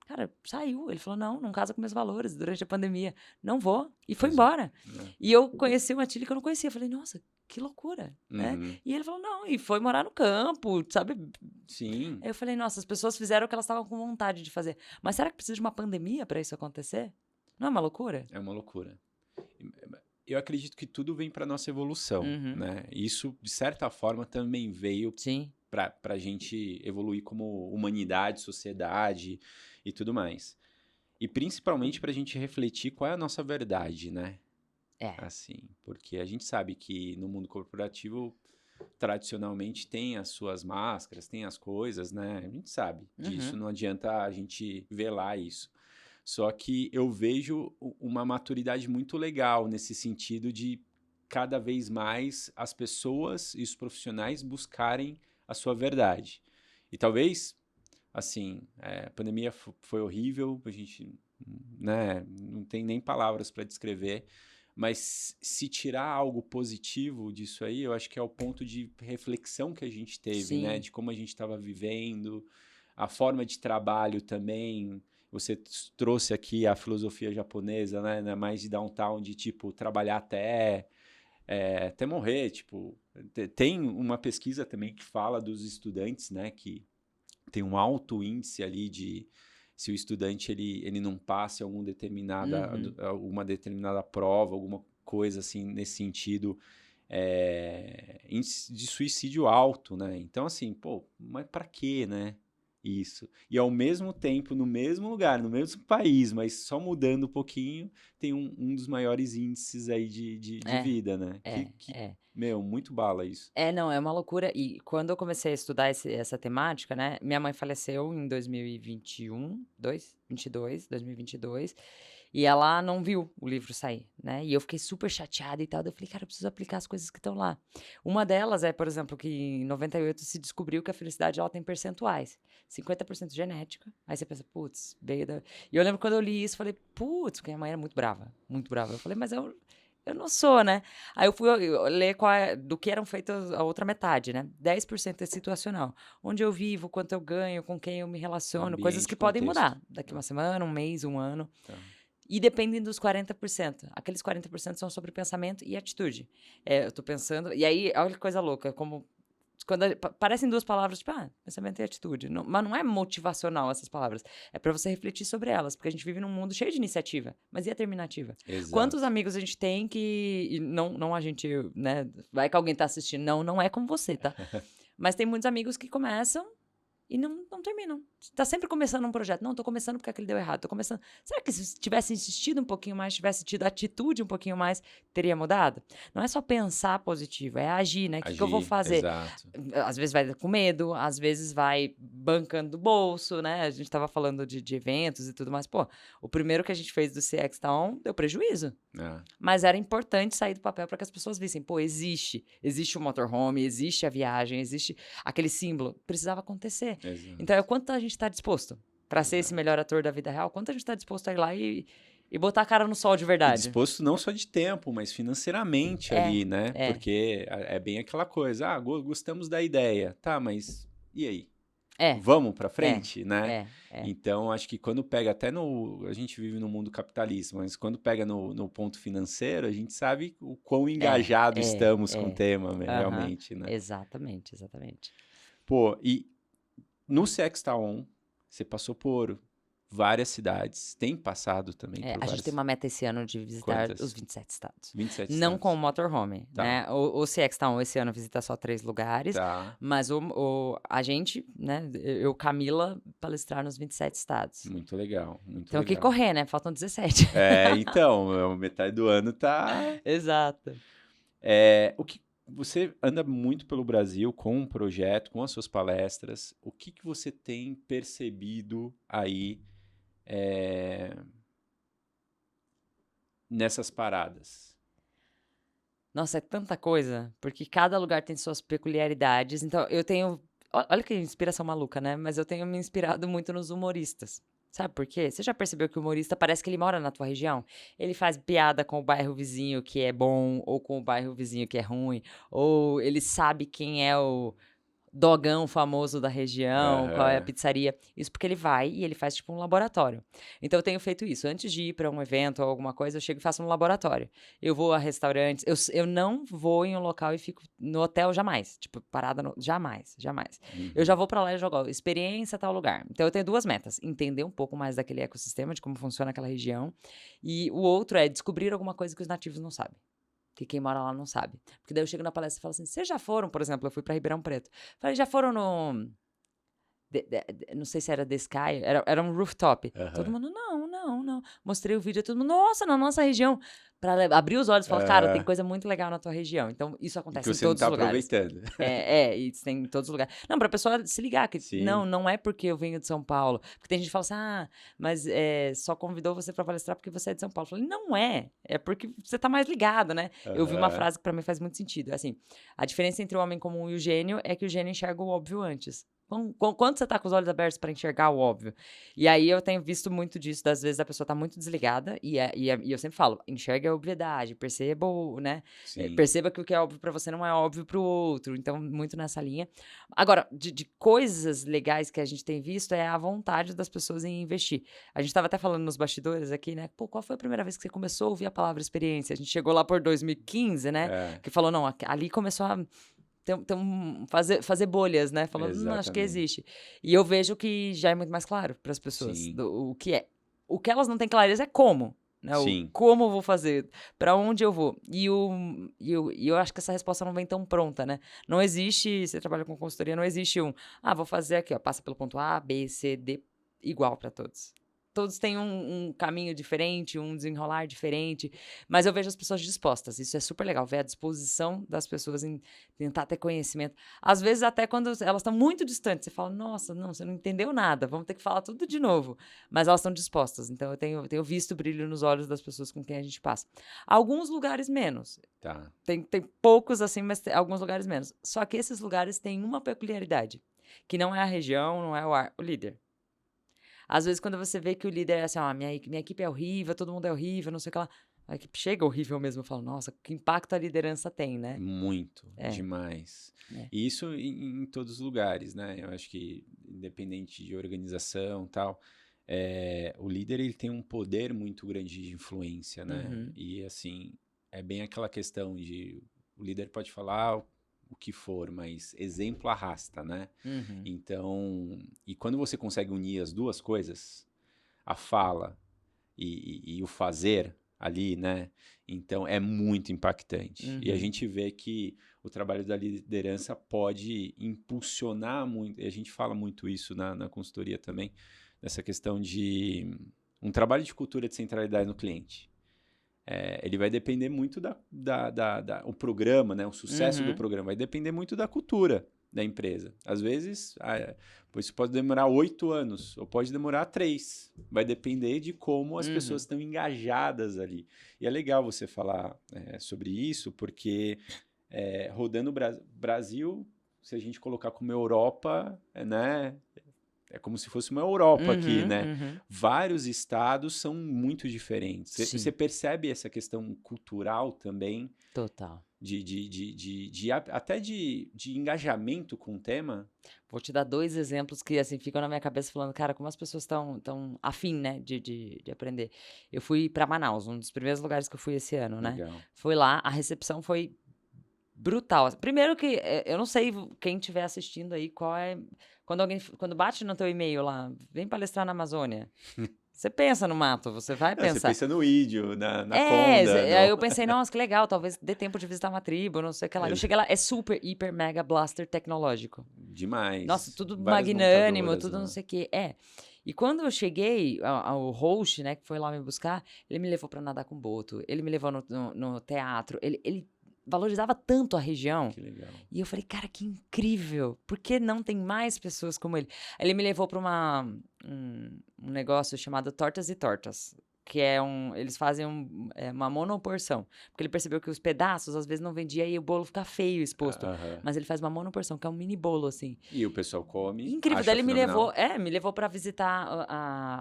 Cara, saiu. Ele falou, não casa com meus valores durante a pandemia. Não vou. E foi Exato. embora. E eu conheci uma Chili que eu não conhecia. Eu falei, nossa, que loucura, né? Uhum. E ele falou, não, e foi morar no campo, sabe? Sim. Aí eu falei, nossa, as pessoas fizeram o que elas estavam com vontade de fazer. Mas será que precisa de uma pandemia para isso acontecer? Não é uma loucura? É uma loucura. Eu acredito que tudo vem para nossa evolução, Uhum. né? Isso, de certa forma, também veio Sim. para a gente evoluir como humanidade, sociedade e tudo mais. E principalmente para a gente refletir qual é a nossa verdade, né? Assim, porque a gente sabe que no mundo corporativo, tradicionalmente, tem as suas máscaras, tem as coisas, né? A gente sabe disso, não adianta a gente velar isso. Só que eu vejo uma maturidade muito legal nesse sentido de cada vez mais as pessoas e os profissionais buscarem a sua verdade. E talvez assim, a pandemia foi horrível, a gente, né, não tem nem palavras para descrever, mas se tirar algo positivo disso aí, eu acho que é o ponto de reflexão que a gente teve, né, Sim. de como a gente estava vivendo, a forma de trabalho também. Você trouxe aqui a filosofia japonesa, né, mais de downtown, de tipo trabalhar até morrer, tipo, tem uma pesquisa também que fala dos estudantes, né, que tem um alto índice ali de se o estudante ele não passa em Uhum. alguma determinada prova, alguma coisa assim nesse sentido, índice de suicídio alto, né? Então assim, pô, mas para quê, né? Isso. E ao mesmo tempo, no mesmo lugar, no mesmo país, mas só mudando um pouquinho, tem um dos maiores índices aí de É, vida, né? é, é. Meu, muito bala isso. É, não, é uma loucura. E quando eu comecei a estudar essa temática, né? Minha mãe faleceu em 2021, 2022, e ela não viu o livro sair, né? E eu fiquei super chateada e tal. Daí eu falei, cara, eu preciso aplicar as coisas que estão lá. Uma delas é, por exemplo, que em 98 se descobriu que a felicidade ela tem percentuais. 50% genética. Aí você pensa, putz, veio da. E eu lembro quando eu li isso, falei, putz, porque minha mãe era muito brava, muito brava. Eu falei, mas eu não sou, né? Aí eu fui ler do que eram feitas a outra metade, né? 10% é situacional. Onde eu vivo, quanto eu ganho, com quem eu me relaciono, coisas Ambiente, que podem contexto. mudar daqui uma Tá, semana, um mês, um ano. tá. E dependem dos 40%. Aqueles 40% são sobre pensamento e atitude. Eu tô pensando. E aí, olha que coisa louca, como. Quando parecem duas palavras, tipo, pensamento e atitude. Mas não é motivacional essas palavras. É pra você refletir sobre elas, porque a gente vive num mundo cheio de iniciativa. Mas e a terminativa? Quantos Exato. amigos a gente tem que. E não a gente, né? Vai que alguém tá assistindo. Não é com você, tá? Mas tem muitos amigos que começam e não terminam. Tá sempre começando um projeto. Não, tô começando porque aquele deu errado. Tô começando. Será que se tivesse insistido um pouquinho mais, tivesse tido atitude um pouquinho mais, teria mudado? Não é só pensar positivo, é agir, né? O que eu vou Agir, fazer? exato. Às vezes vai com medo, às vezes vai bancando do bolso, né? A gente tava falando de eventos e tudo mais. Pô, o primeiro que a gente fez do CX Town deu prejuízo. Ah, Mas era importante sair do papel para que as pessoas vissem, pô, existe o motorhome, existe a viagem, existe aquele símbolo, precisava acontecer. Então, é o exato, quanto a gente está disposto para ser esse exato. melhor ator da vida real, quanto a gente está disposto a ir lá e botar a cara no sol de E verdade. disposto não só de tempo, mas financeiramente É, ali, né? é, Porque é bem aquela coisa, gostamos da ideia, tá, mas e aí? é, Vamos pra é, frente, né? é. Então, acho que quando pega até no. A gente vive no mundo capitalista, mas quando pega no ponto financeiro, a gente sabe o quão engajado estamos com o É. tema, Aham. realmente, né? Exatamente, exatamente. Pô, e no Sexta On, você passou por várias cidades, tem passado também por A gente tem várias. uma meta esse ano de visitar os Quantas? 27 estados. 27 Não com o estados. motorhome, Tá, né? O CX Town esse ano visita só 3 lugares, tá. mas a gente, né, Camila, palestrar nos 27 estados. Muito legal, muito Então, que legal. correr, né? Faltam 17. Então, metade do ano tá. Exato. O que você anda muito pelo Brasil com um projeto, com as suas palestras. O que você tem percebido aí é, nessas paradas? Nossa, é tanta coisa, porque cada lugar tem suas peculiaridades. Então, eu tenho. Olha que inspiração maluca, né? Mas eu tenho me inspirado muito nos humoristas. Sabe por quê? Você já percebeu que o humorista parece que ele mora na tua região? Ele faz piada com o bairro vizinho que é bom, ou com o bairro vizinho que é ruim, ou ele sabe quem é o dogão famoso da região, qual é a Aham. pizzaria. Isso porque ele vai e ele faz tipo um laboratório. Então eu tenho feito isso. Antes de ir para um evento ou alguma coisa, eu chego e faço um laboratório. Eu vou a restaurantes, eu não vou em um local e fico no hotel jamais. Tipo, parada no. Jamais, jamais. Eu já Uhum. vou para lá e jogo, ó, experiência tal lugar. Então eu tenho duas metas: entender um pouco mais daquele ecossistema, de como funciona aquela região. E o outro é descobrir alguma coisa que os nativos não sabem. Que quem mora lá não sabe. Porque daí eu chego na palestra e falo assim: vocês já foram, por exemplo, eu fui pra Ribeirão Preto. Falei, já foram no. Não sei se era The Sky, era um rooftop. Todo Aham. mundo, não. Mostrei o vídeo, todo mundo, nossa, na nossa região. Pra abrir os olhos e falar, cara, tem Aham. coisa muito legal na tua região. Então, isso E que acontece em você não todos tá os lugares. aproveitando. Isso tem em todos os lugares. Não, pra pessoa se ligar, que Sim. não é porque eu venho de São Paulo. Porque tem gente que fala assim, mas só convidou você pra palestrar porque você é de São Paulo. Eu falei, não é porque você tá mais ligado, né? Eu vi uma Aham. frase que pra mim faz muito sentido, assim, a diferença entre o homem comum e o gênio é que o gênio enxerga o óbvio antes. Quanto você tá com os olhos abertos para enxergar o óbvio? E aí eu tenho visto muito disso, das vezes a pessoa tá muito desligada, e eu sempre falo, enxergue a obviedade, perceba, né? Sim, Perceba que o que é óbvio para você não é óbvio para o outro. Então, muito nessa linha. Agora, de coisas legais que a gente tem visto é a vontade das pessoas em investir. A gente estava até falando nos bastidores aqui, né? Pô, qual foi a primeira vez que você começou a ouvir a palavra experiência? A gente chegou lá por 2015, né? é, Que falou, não, ali começou a fazer bolhas, né? Falando, acho que exatamente. existe. E eu vejo que já é muito mais claro para as pessoas Sim, o que é. O que elas não têm clareza é como. Né? O sim, como eu vou fazer, para onde eu vou. E eu acho que essa resposta não vem tão pronta, né? Não existe, você trabalha com consultoria, não existe vou fazer aqui, ó, passa pelo ponto A, B, C, D, igual para todos. Todos têm um caminho diferente, um desenrolar diferente, mas eu vejo as pessoas dispostas. Isso é super legal, ver a disposição das pessoas em tentar ter conhecimento. Às vezes, até quando elas estão muito distantes, você fala, nossa, não, você não entendeu nada, vamos ter que falar tudo de novo. Mas elas estão dispostas, então eu tenho visto brilho nos olhos das pessoas com quem a gente passa. Alguns lugares menos, tá. tem poucos assim, mas tem alguns lugares menos. Só que esses lugares têm uma peculiaridade, que não é a região, não é o líder. Às vezes, quando você vê que o líder é assim, minha equipe é horrível, todo mundo é horrível, não sei o que lá. A equipe chega horrível mesmo, eu falo, nossa, que impacto a liderança tem, né? Muito, É, demais. é. E isso em todos os lugares, né? Eu acho que, independente de organização e tal, o líder ele tem um poder muito grande de influência, né? Uhum, E, assim, é bem aquela questão de o líder pode falar o que for, mas exemplo arrasta, né? uhum, Então, e quando você consegue unir as duas coisas, a fala e o fazer ali, né? Então é muito impactante. E a uhum. gente vê que o trabalho da liderança pode impulsionar muito, e a gente fala muito isso na consultoria também, nessa questão de um trabalho de cultura de centralidade no cliente. Ele vai depender muito o programa, né? O sucesso do Uhum, programa vai depender muito da cultura da empresa. Às vezes, isso pode demorar 8 anos, ou pode demorar 3. Vai depender de como as pessoas uhum. estão engajadas ali. E é legal você falar sobre isso, porque rodando o Brasil, se a gente colocar como Europa, né? É como se fosse uma Europa aqui, Uhum, né? uhum. Vários estados são muito diferentes. Você Sim, percebe essa questão cultural também, total. até de engajamento com o tema? Vou te dar 2 exemplos que, assim, ficam na minha cabeça falando, cara, como as pessoas estão afim, né, de aprender. Eu fui para Manaus, um dos primeiros lugares que eu fui esse ano, né. Legal. Fui lá, a recepção foi brutal. Primeiro que, eu não sei quem estiver assistindo aí, quando bate no teu e-mail lá: "Vem palestrar na Amazônia", você pensa no mato, você vai Não, você pensar. pensa no ídio, na Conda, Aí no... eu pensei: "Nossa, que legal, talvez dê tempo de visitar uma tribo, não sei o que lá". Eu cheguei lá, é super, hiper, mega blaster tecnológico. Nossa, Demais. tudo Várias magnânimo, montadoras tudo não lá. sei o quê. É. E quando eu cheguei, o host, né, que foi lá me buscar, ele me levou pra nadar com boto, ele me levou no teatro, ele valorizava tanto a região, Que legal. e eu falei: "Cara, que incrível, por que não tem mais pessoas como ele?". Aí ele me levou pra um negócio chamado Tortas e Tortas, que eles fazem uma monoporção, porque ele percebeu que os pedaços, às vezes, não vendia e o bolo fica feio exposto, Aham. mas ele faz uma monoporção, que é um mini bolo, assim. E o pessoal come, Incrível, daí acha ele fenomenal. me levou para visitar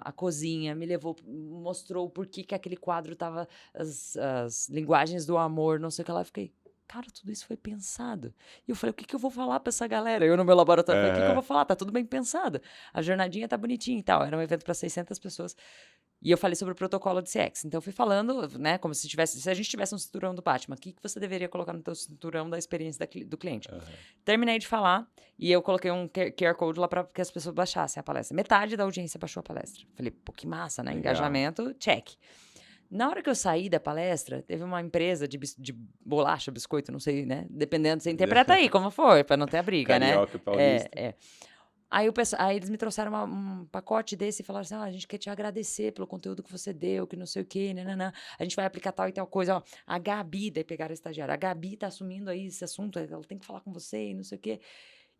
a cozinha, mostrou por que que aquele quadro tava as linguagens do amor, não sei o que lá, eu fiquei: "Cara, tudo isso foi pensado". E eu falei: "O que que eu vou falar pra essa galera?". Eu no meu laboratório falei: "O que que eu vou Aham. falar? Tá tudo bem pensado, a jornadinha tá bonitinha e tal". Era um evento para 600 pessoas. E eu falei sobre o protocolo de CX. Então eu fui falando, né, como se a gente tivesse um cinturão do Batman, o que que você deveria colocar no teu cinturão da experiência do cliente. Aham. Terminei de falar e eu coloquei um QR Code lá para que as pessoas baixassem a palestra. Metade da audiência baixou a palestra. Falei, pô, que massa, né? Legal. Engajamento, check. Na hora que eu saí da palestra, teve uma empresa de bolacha, biscoito, não sei, né? Dependendo, você interpreta aí como foi, para não ter a briga, né? Carioca e É, paulista. é. Aí eles me trouxeram um pacote desse e falaram assim: a gente quer te agradecer pelo conteúdo que você deu, que não sei o quê, nananã. A gente vai aplicar tal e tal coisa, ó. A Gabi, daí pegaram a estagiária, a Gabi tá assumindo aí esse assunto, ela tem que falar com você e não sei o quê.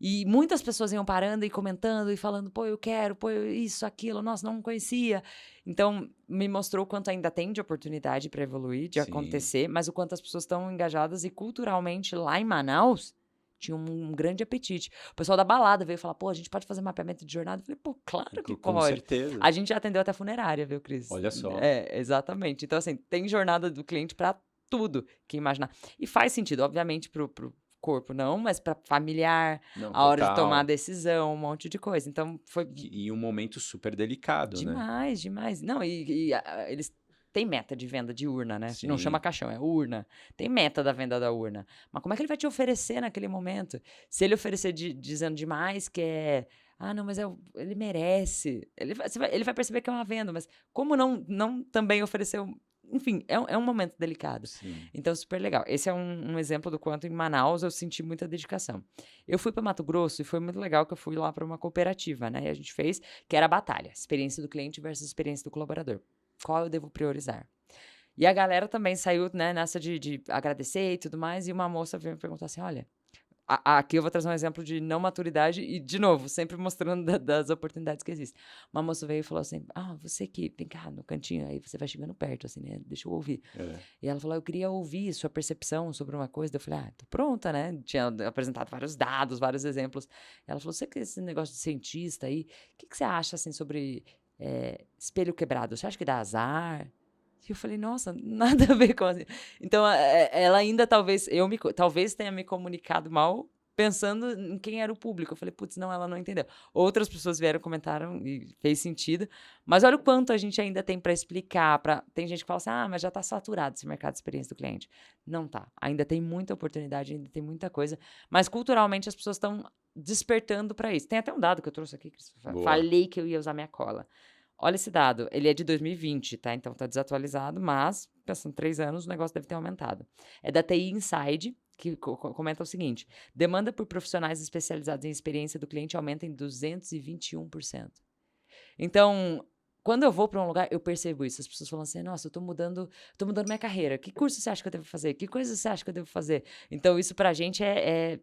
E muitas pessoas iam parando e comentando e falando: pô, eu quero, pô, isso, aquilo, nossa, não conhecia. Então, me mostrou o quanto ainda tem de oportunidade para evoluir, de Sim. acontecer, mas o quanto as pessoas estão engajadas e culturalmente lá em Manaus tinham um grande apetite. O pessoal da balada veio falar, pô, a gente pode fazer mapeamento de jornada? Eu falei, pô, claro que Com pode. certeza. A gente já atendeu até funerária, viu, Cris? Olha só. Exatamente. Então, assim, tem jornada do cliente para tudo que imaginar. E faz sentido, obviamente, pro corpo não, mas para familiar, Não, a hora de total. tomar a decisão, um monte de coisa. Então, foi E um momento super delicado, né? demais, demais. Não, eles têm meta de venda de urna, né? Não Sim. chama caixão, é urna. Tem meta da venda da urna. Mas como é que ele vai te oferecer naquele momento? Se ele oferecer dizendo demais que é... Ah, não, mas ele merece. Ele vai perceber que é uma venda, mas como não também ofereceu... Enfim, é um momento delicado. Sim. Então, super legal. Esse é um exemplo do quanto em Manaus eu senti muita dedicação. Eu fui para Mato Grosso e foi muito legal que eu fui lá para uma cooperativa, né? E a gente fez, que era a batalha, experiência do cliente versus experiência do colaborador. Qual eu devo priorizar? E a galera também saiu, né, nessa de agradecer e tudo mais, e uma moça veio me perguntar assim, olha, aqui eu vou trazer um exemplo de não maturidade e, de novo, sempre mostrando das oportunidades que existem. Uma moça veio e falou assim, você que vem cá no cantinho, aí você vai chegando perto, assim, né, deixa eu ouvir. E ela falou, eu queria ouvir sua percepção sobre uma coisa. Eu falei, tô pronta, né, tinha apresentado vários dados, vários exemplos. Ela falou, você que esse negócio de cientista aí, o que você acha, assim, sobre espelho quebrado? Você acha que dá azar? E eu falei, nossa, nada a ver com assim. Então, ela ainda talvez tenha me comunicado mal pensando em quem era o público. Eu falei, putz, não, ela não entendeu. Outras pessoas vieram, comentaram e fez sentido. Mas olha o quanto a gente ainda tem para explicar. Tem gente que fala assim, mas já está saturado esse mercado de experiência do cliente. Não tá. Ainda tem muita oportunidade, ainda tem muita coisa. Mas culturalmente as pessoas estão despertando para isso. Tem até um dado que eu trouxe aqui, que falei que eu ia usar minha cola. Olha esse dado, ele é de 2020, tá? Então tá desatualizado, mas, pensando 3 anos, o negócio deve ter aumentado. É da TI Inside, que comenta o seguinte, demanda por profissionais especializados em experiência do cliente aumenta em 221%. Então, quando eu vou para um lugar, eu percebo isso. As pessoas falam assim, nossa, eu tô mudando minha carreira. Que curso você acha que eu devo fazer? Que coisa você acha que eu devo fazer? Então, isso pra gente é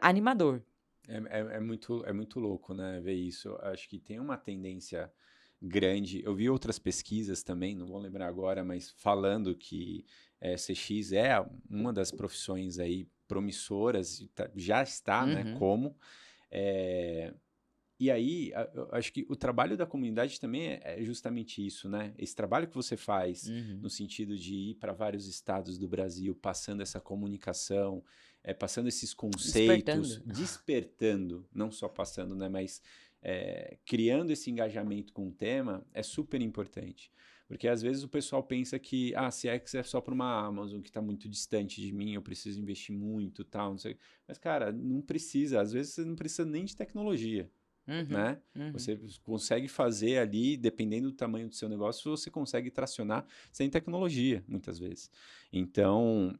animador. É muito louco, né, ver isso. Acho que tem uma tendência grande. Eu vi outras pesquisas também, não vou lembrar agora, mas falando que CX é uma das profissões aí promissoras, já está, né, como. E aí, eu acho que o trabalho da comunidade também é justamente isso, né? Esse trabalho que você faz no sentido de ir para vários estados do Brasil, passando essa comunicação, passando esses conceitos, despertando, não só passando, né? Mas criando esse engajamento com o tema é super importante. Porque às vezes o pessoal pensa que CX é só para uma Amazon que está muito distante de mim, eu preciso investir muito, tal, não sei. Mas, cara, não precisa. Às vezes você não precisa nem de tecnologia. Né? Você consegue fazer ali, dependendo do tamanho do seu negócio, você consegue tracionar sem tecnologia, muitas vezes. Então,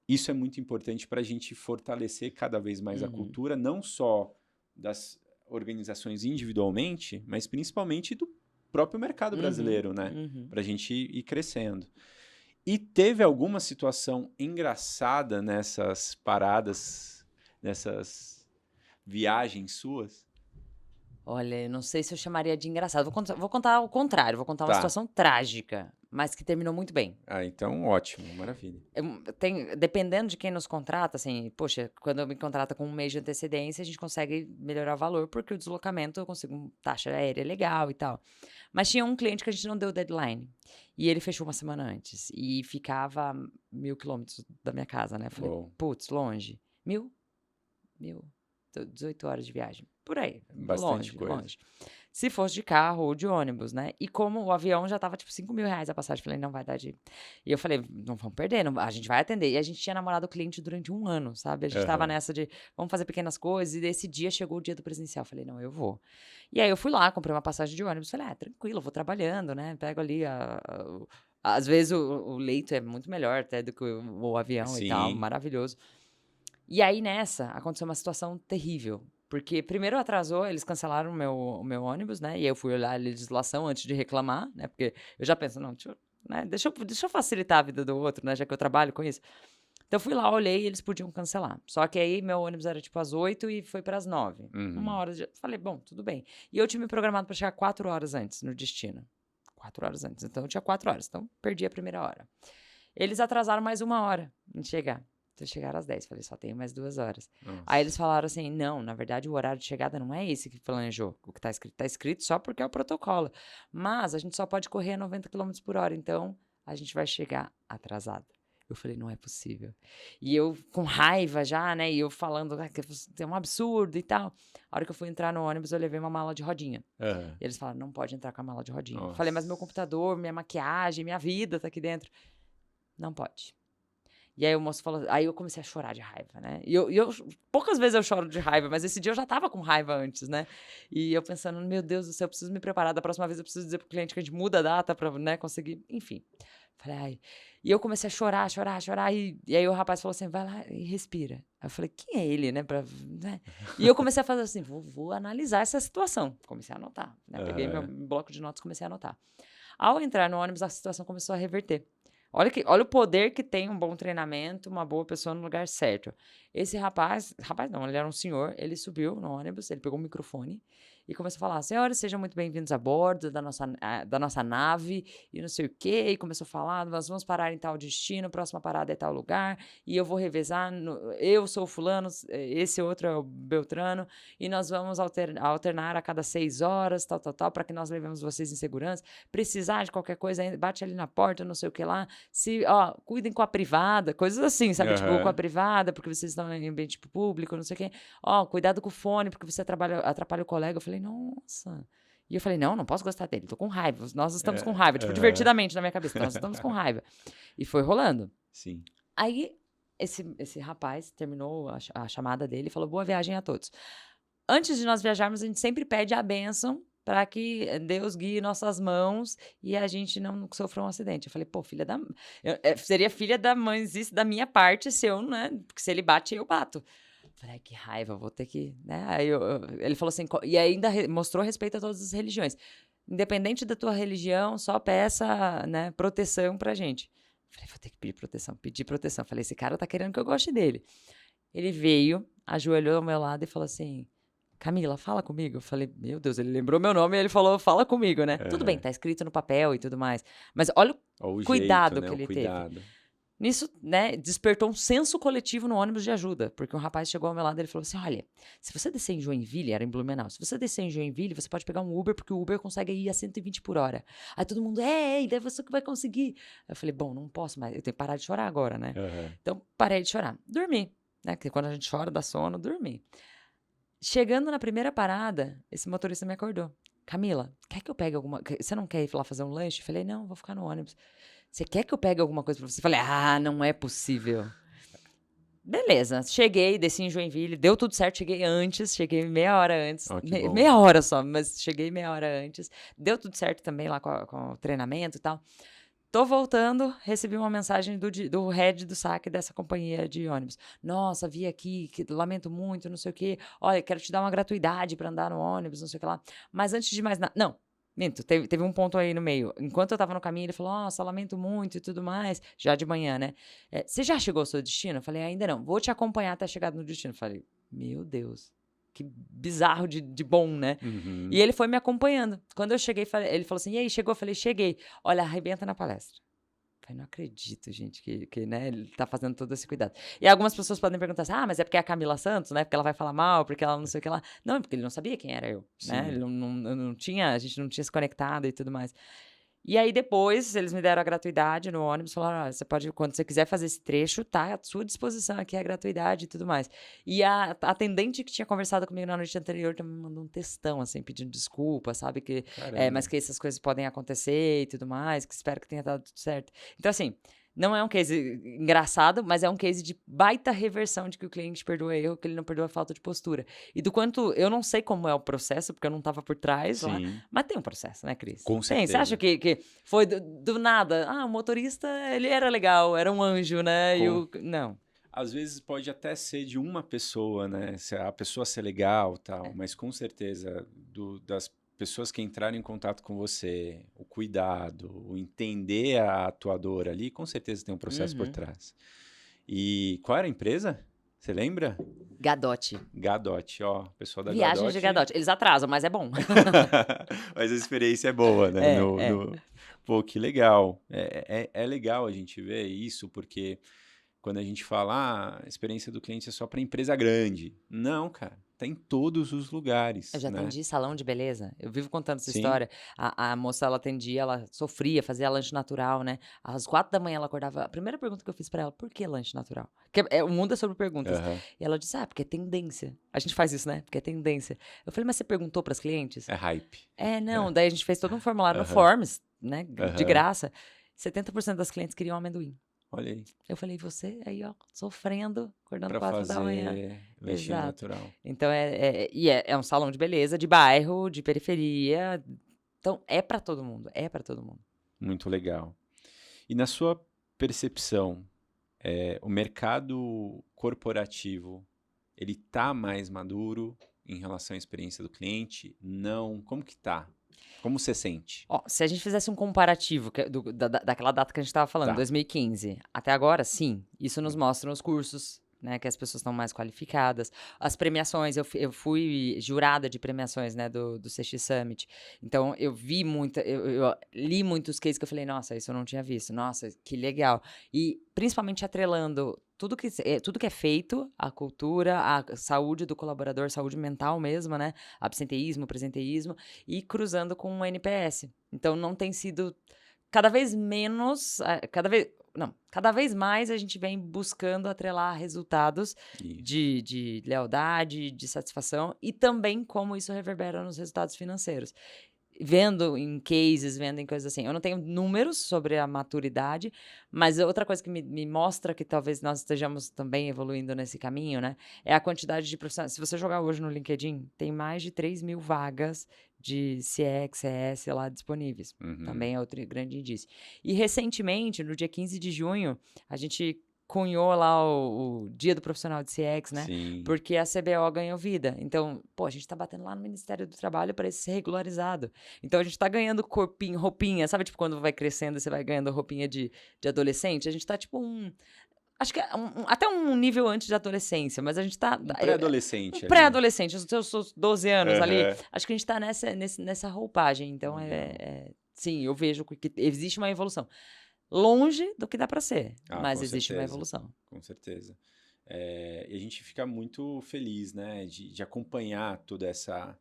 isso é muito importante para a gente fortalecer cada vez mais a cultura, não só das organizações individualmente, mas principalmente do próprio mercado brasileiro, né? Para a gente ir crescendo. E teve alguma situação engraçada nessas paradas, nessas viagens suas? Olha, eu não sei se eu chamaria de engraçado. Vou contar o contrário, vou contar uma situação trágica, mas que terminou muito bem. Então ótimo, maravilha. Dependendo de quem nos contrata, assim, poxa, quando me contrata com 1 mês de antecedência, a gente consegue melhorar o valor, porque o deslocamento eu consigo taxa aérea legal e tal. Mas tinha um cliente que a gente não deu deadline, e ele fechou uma semana antes, e ficava 1.000 quilômetros da minha casa, né? Eu falei, putz, longe. 18 horas de viagem. Por aí. Bastante longe. Se fosse de carro ou de ônibus, né? E como o avião já tava, tipo, R$5.000 a passagem, falei, não vai dar de... E eu falei, não vamos perder, a gente vai atender. E a gente tinha namorado o cliente durante 1 ano, sabe? A gente tava nessa de, vamos fazer pequenas coisas. E desse dia, chegou o dia do presencial. Falei, não, eu vou. E aí eu fui lá, comprei uma passagem de ônibus. Falei, tranquilo, eu vou trabalhando, né? Pego ali às vezes o leito é muito melhor até do que o avião e tal, maravilhoso. E aí, nessa, aconteceu uma situação terrível. Porque primeiro atrasou, eles cancelaram o meu ônibus, né? E eu fui olhar a legislação antes de reclamar, né? Porque eu já penso, não, deixa eu facilitar a vida do outro, né? Já que eu trabalho com isso. Então, eu fui lá, olhei e eles podiam cancelar. Só que aí, meu ônibus era tipo às 8 e foi para as 9. 1 hora de... Falei, bom, tudo bem. E eu tinha me programado para chegar 4 horas antes no destino. 4 horas antes. Então, eu tinha 4 horas. Então, perdi a primeira hora. Eles atrasaram mais 1 hora em chegar. Então chegaram às 10. Falei, só tenho mais 2 horas. Nossa. Aí eles falaram assim, não, na verdade o horário de chegada não é esse que planejou. O que tá escrito só porque é o protocolo. Mas a gente só pode correr a 90 km por hora, então a gente vai chegar atrasado. Eu falei, não é possível. E eu com raiva já, né? E eu falando que é um absurdo e tal. A hora que eu fui entrar no ônibus, eu levei uma mala de rodinha. Aham. E eles falaram, não pode entrar com a mala de rodinha. Eu Nossa. falei, mas meu computador, minha maquiagem, minha vida tá aqui dentro. Não pode. E aí o moço falou, aí eu comecei a chorar de raiva, né? E eu poucas vezes eu choro de raiva, mas esse dia eu já tava com raiva antes, né? E eu pensando, meu Deus do céu, eu preciso me preparar, da próxima vez eu preciso dizer pro cliente que a gente muda a data pra, né, conseguir, enfim. Falei, ai. E eu comecei a chorar, e aí o rapaz falou assim, vai lá e respira. Aí eu falei, quem é ele, né? Né? E eu comecei a fazer assim, vou analisar essa situação. Comecei a anotar, né? Peguei meu bloco de notas e comecei a anotar. Ao entrar no ônibus, a situação começou a reverter. Olha o poder que tem um bom treinamento, uma boa pessoa no lugar certo. Esse rapaz não, ele era um senhor, ele subiu no ônibus, ele pegou o microfone e começou a falar, senhores, sejam muito bem-vindos a bordo da nossa nave e não sei o quê, e começou a falar, nós vamos parar em tal destino, próxima parada é tal lugar, e eu vou revezar, eu sou o fulano, esse outro é o Beltrano, e nós vamos alternar a cada 6 horas, tal, para que nós levemos vocês em segurança. Precisar de qualquer coisa, bate ali na porta, não sei o que lá, cuidem com a privada, coisas assim, sabe? Tipo, com a privada, porque vocês estão em ambiente público, não sei o quê. Cuidado com o fone, porque você atrapalha o colega. Eu falei, nossa. E eu falei, não posso gostar dele, tô com raiva. Nós estamos com raiva, tipo, divertidamente na minha cabeça. Nós estamos com raiva. E foi rolando. Sim. Aí, esse rapaz terminou a chamada dele e falou, boa viagem a todos. Antes de nós viajarmos, a gente sempre pede a bênção para que Deus guie nossas mãos e a gente não sofra um acidente. Eu falei, pô, seria filha da mãezice da minha parte se eu, né? Porque se ele bate, eu bato. Eu falei, ai, que raiva, vou ter que, né? Aí ele falou assim, e ainda mostrou respeito a todas as religiões. Independente da tua religião, só peça, né, proteção pra gente. Eu falei, vou ter que pedir proteção. Eu falei, esse cara tá querendo que eu goste dele. Ele veio, ajoelhou ao meu lado e falou assim, Camila, fala comigo. Eu falei, meu Deus, ele lembrou meu nome e ele falou, fala comigo, né? Tudo bem, tá escrito no papel e tudo mais. Mas olha o cuidado jeito, né? que ele cuidado. teve. Nisso, né, despertou um senso coletivo no ônibus de ajuda. Porque um rapaz chegou ao meu lado e ele falou assim, olha, se você descer em Joinville, era em Blumenau, se você descer em Joinville, você pode pegar um Uber, porque o Uber consegue ir a 120 por hora. Aí todo mundo, daí você que vai conseguir. Eu falei, bom, não posso mais, eu tenho que parar de chorar agora, né? Então, parei de chorar. Dormi, né? Porque quando a gente chora, dá sono, dormi. Chegando na primeira parada, esse motorista me acordou. Camila, quer que eu pegue alguma... Você não quer ir lá fazer um lanche? Eu falei, não, vou ficar no ônibus. Você quer que eu pegue alguma coisa pra você? Eu falei, não é possível. Beleza, cheguei, desci em Joinville, deu tudo certo, cheguei meia hora antes. Meia hora só, mas cheguei meia hora antes. Deu tudo certo também lá com o treinamento e tal. Tô voltando, recebi uma mensagem do head do saque dessa companhia de ônibus. Nossa, vi aqui, lamento muito, não sei o quê. Olha, quero te dar uma gratuidade para andar no ônibus, não sei o que lá. Mas antes de mais nada... Não, minto, teve um ponto aí no meio. Enquanto eu tava no caminho, ele falou, nossa, lamento muito e tudo mais. Já de manhã, né? Você já chegou ao seu destino? Eu falei, ainda não. Vou te acompanhar até chegar no destino. Eu falei, meu Deus. Que bizarro de bom, né? Uhum. E ele foi me acompanhando. Quando eu cheguei, ele falou assim, e aí, chegou? Eu falei, cheguei. Olha, arrebenta na palestra. Eu falei, não acredito, gente, que né, ele tá fazendo todo esse cuidado. E algumas pessoas podem perguntar assim, mas é porque é a Camila Santos, né? Porque ela vai falar mal, porque ela não sei o que lá. Não, é porque ele não sabia quem era eu, né? Ele não tinha, a gente não tinha se conectado e tudo mais. E aí depois, eles me deram a gratuidade no ônibus, falaram, você pode, quando você quiser fazer esse trecho, tá à sua disposição aqui a gratuidade e tudo mais. E a atendente que tinha conversado comigo na noite anterior também me mandou um textão, assim, pedindo desculpa, sabe, mas que essas coisas podem acontecer e tudo mais, que espero que tenha dado tudo certo. Então, assim, não é um case engraçado, mas é um case de baita reversão de que o cliente perdoa erro, que ele não perdoa a falta de postura. E do quanto... Eu não sei como é o processo, porque eu não estava por trás lá. Mas tem um processo, né, Cris? Com certeza. Você acha que foi do nada? O motorista, ele era legal, era um anjo, né? Não. Às vezes pode até ser de uma pessoa, né? Se a pessoa ser legal e tal, mas com certeza das pessoas que entraram em contato com você, o cuidado, o entender a tua dor ali, com certeza tem um processo por trás. E qual era a empresa? Você lembra? Gadotti, ó, pessoal da Viagens Gadotti. de Gadotti. Eles atrasam, mas é bom. Mas a experiência é boa, né? Pô, que legal. É legal a gente ver isso, porque Quando a gente fala, a experiência do cliente é só para empresa grande. Não, cara. Tá em todos os lugares, Eu já né? atendi salão de beleza. Eu vivo contando essa Sim. história. A moça, ela atendia, ela sofria, fazia lanche natural, né? Às 4 da manhã ela acordava. A primeira pergunta que eu fiz pra ela, por que lanche natural? Porque o mundo é sobre perguntas. Aham. E ela disse, porque é tendência. A gente faz isso, né? Porque é tendência. Eu falei, mas você perguntou pras clientes? É hype. Não. Daí a gente fez todo um formulário no Aham. Forms, né? De Aham. graça. 70% das clientes queriam amendoim. Olha aí. Eu falei, você aí, ó, sofrendo, acordando Pra 4 da manhã. fazer lanchinho Exato. natural. Então, é um salão de beleza, de bairro, de periferia. Então, é pra todo mundo, é pra todo mundo. Muito legal. E na sua percepção, o mercado corporativo, ele tá mais maduro em relação à experiência do cliente? Não? Como que tá? Como você sente? Ó, se a gente fizesse um comparativo daquela data que a gente estava falando, Tá. 2015, até agora, sim, isso nos mostra os cursos, né, que as pessoas estão mais qualificadas. As premiações, eu fui jurada de premiações, né, do CX Summit. Então, eu vi eu li muitos cases que eu falei, nossa, isso eu não tinha visto, nossa, que legal. E principalmente atrelando tudo que é feito, a cultura, a saúde do colaborador, saúde mental mesmo, né, absenteísmo, presenteísmo, e cruzando com o NPS. Então, não tem sido cada vez menos, cada vez mais a gente vem buscando atrelar resultados Isso. de lealdade, de satisfação e também como isso reverbera nos resultados financeiros. Vendo em cases, vendo em coisas assim. Eu não tenho números sobre a maturidade, mas outra coisa que me mostra que talvez nós estejamos também evoluindo nesse caminho, né? É a quantidade de profissionais. Se você jogar hoje no LinkedIn, tem mais de 3.000 vagas de CX, CS lá disponíveis. Uhum. Também é outro grande indício. E recentemente, no dia 15 de junho, a gente cunhou lá o Dia do Profissional de CX, né? Sim. Porque a CBO ganhou vida. Então, a gente tá batendo lá no Ministério do Trabalho para isso ser regularizado. Então, a gente tá ganhando roupinha, sabe? Tipo, quando vai crescendo, você vai ganhando roupinha de adolescente. A gente tá, tipo, acho que até um nível antes de adolescência, mas a gente tá... Pré-adolescente. Um ali. pré-adolescente, os seus 12 anos ali. Aham. Acho que a gente tá nessa roupagem. Então, Legal. sim, eu vejo que existe uma evolução. Longe do que dá para ser, mas Com existe uma certeza. evolução. Com certeza. E a gente fica muito feliz, né, de acompanhar toda essa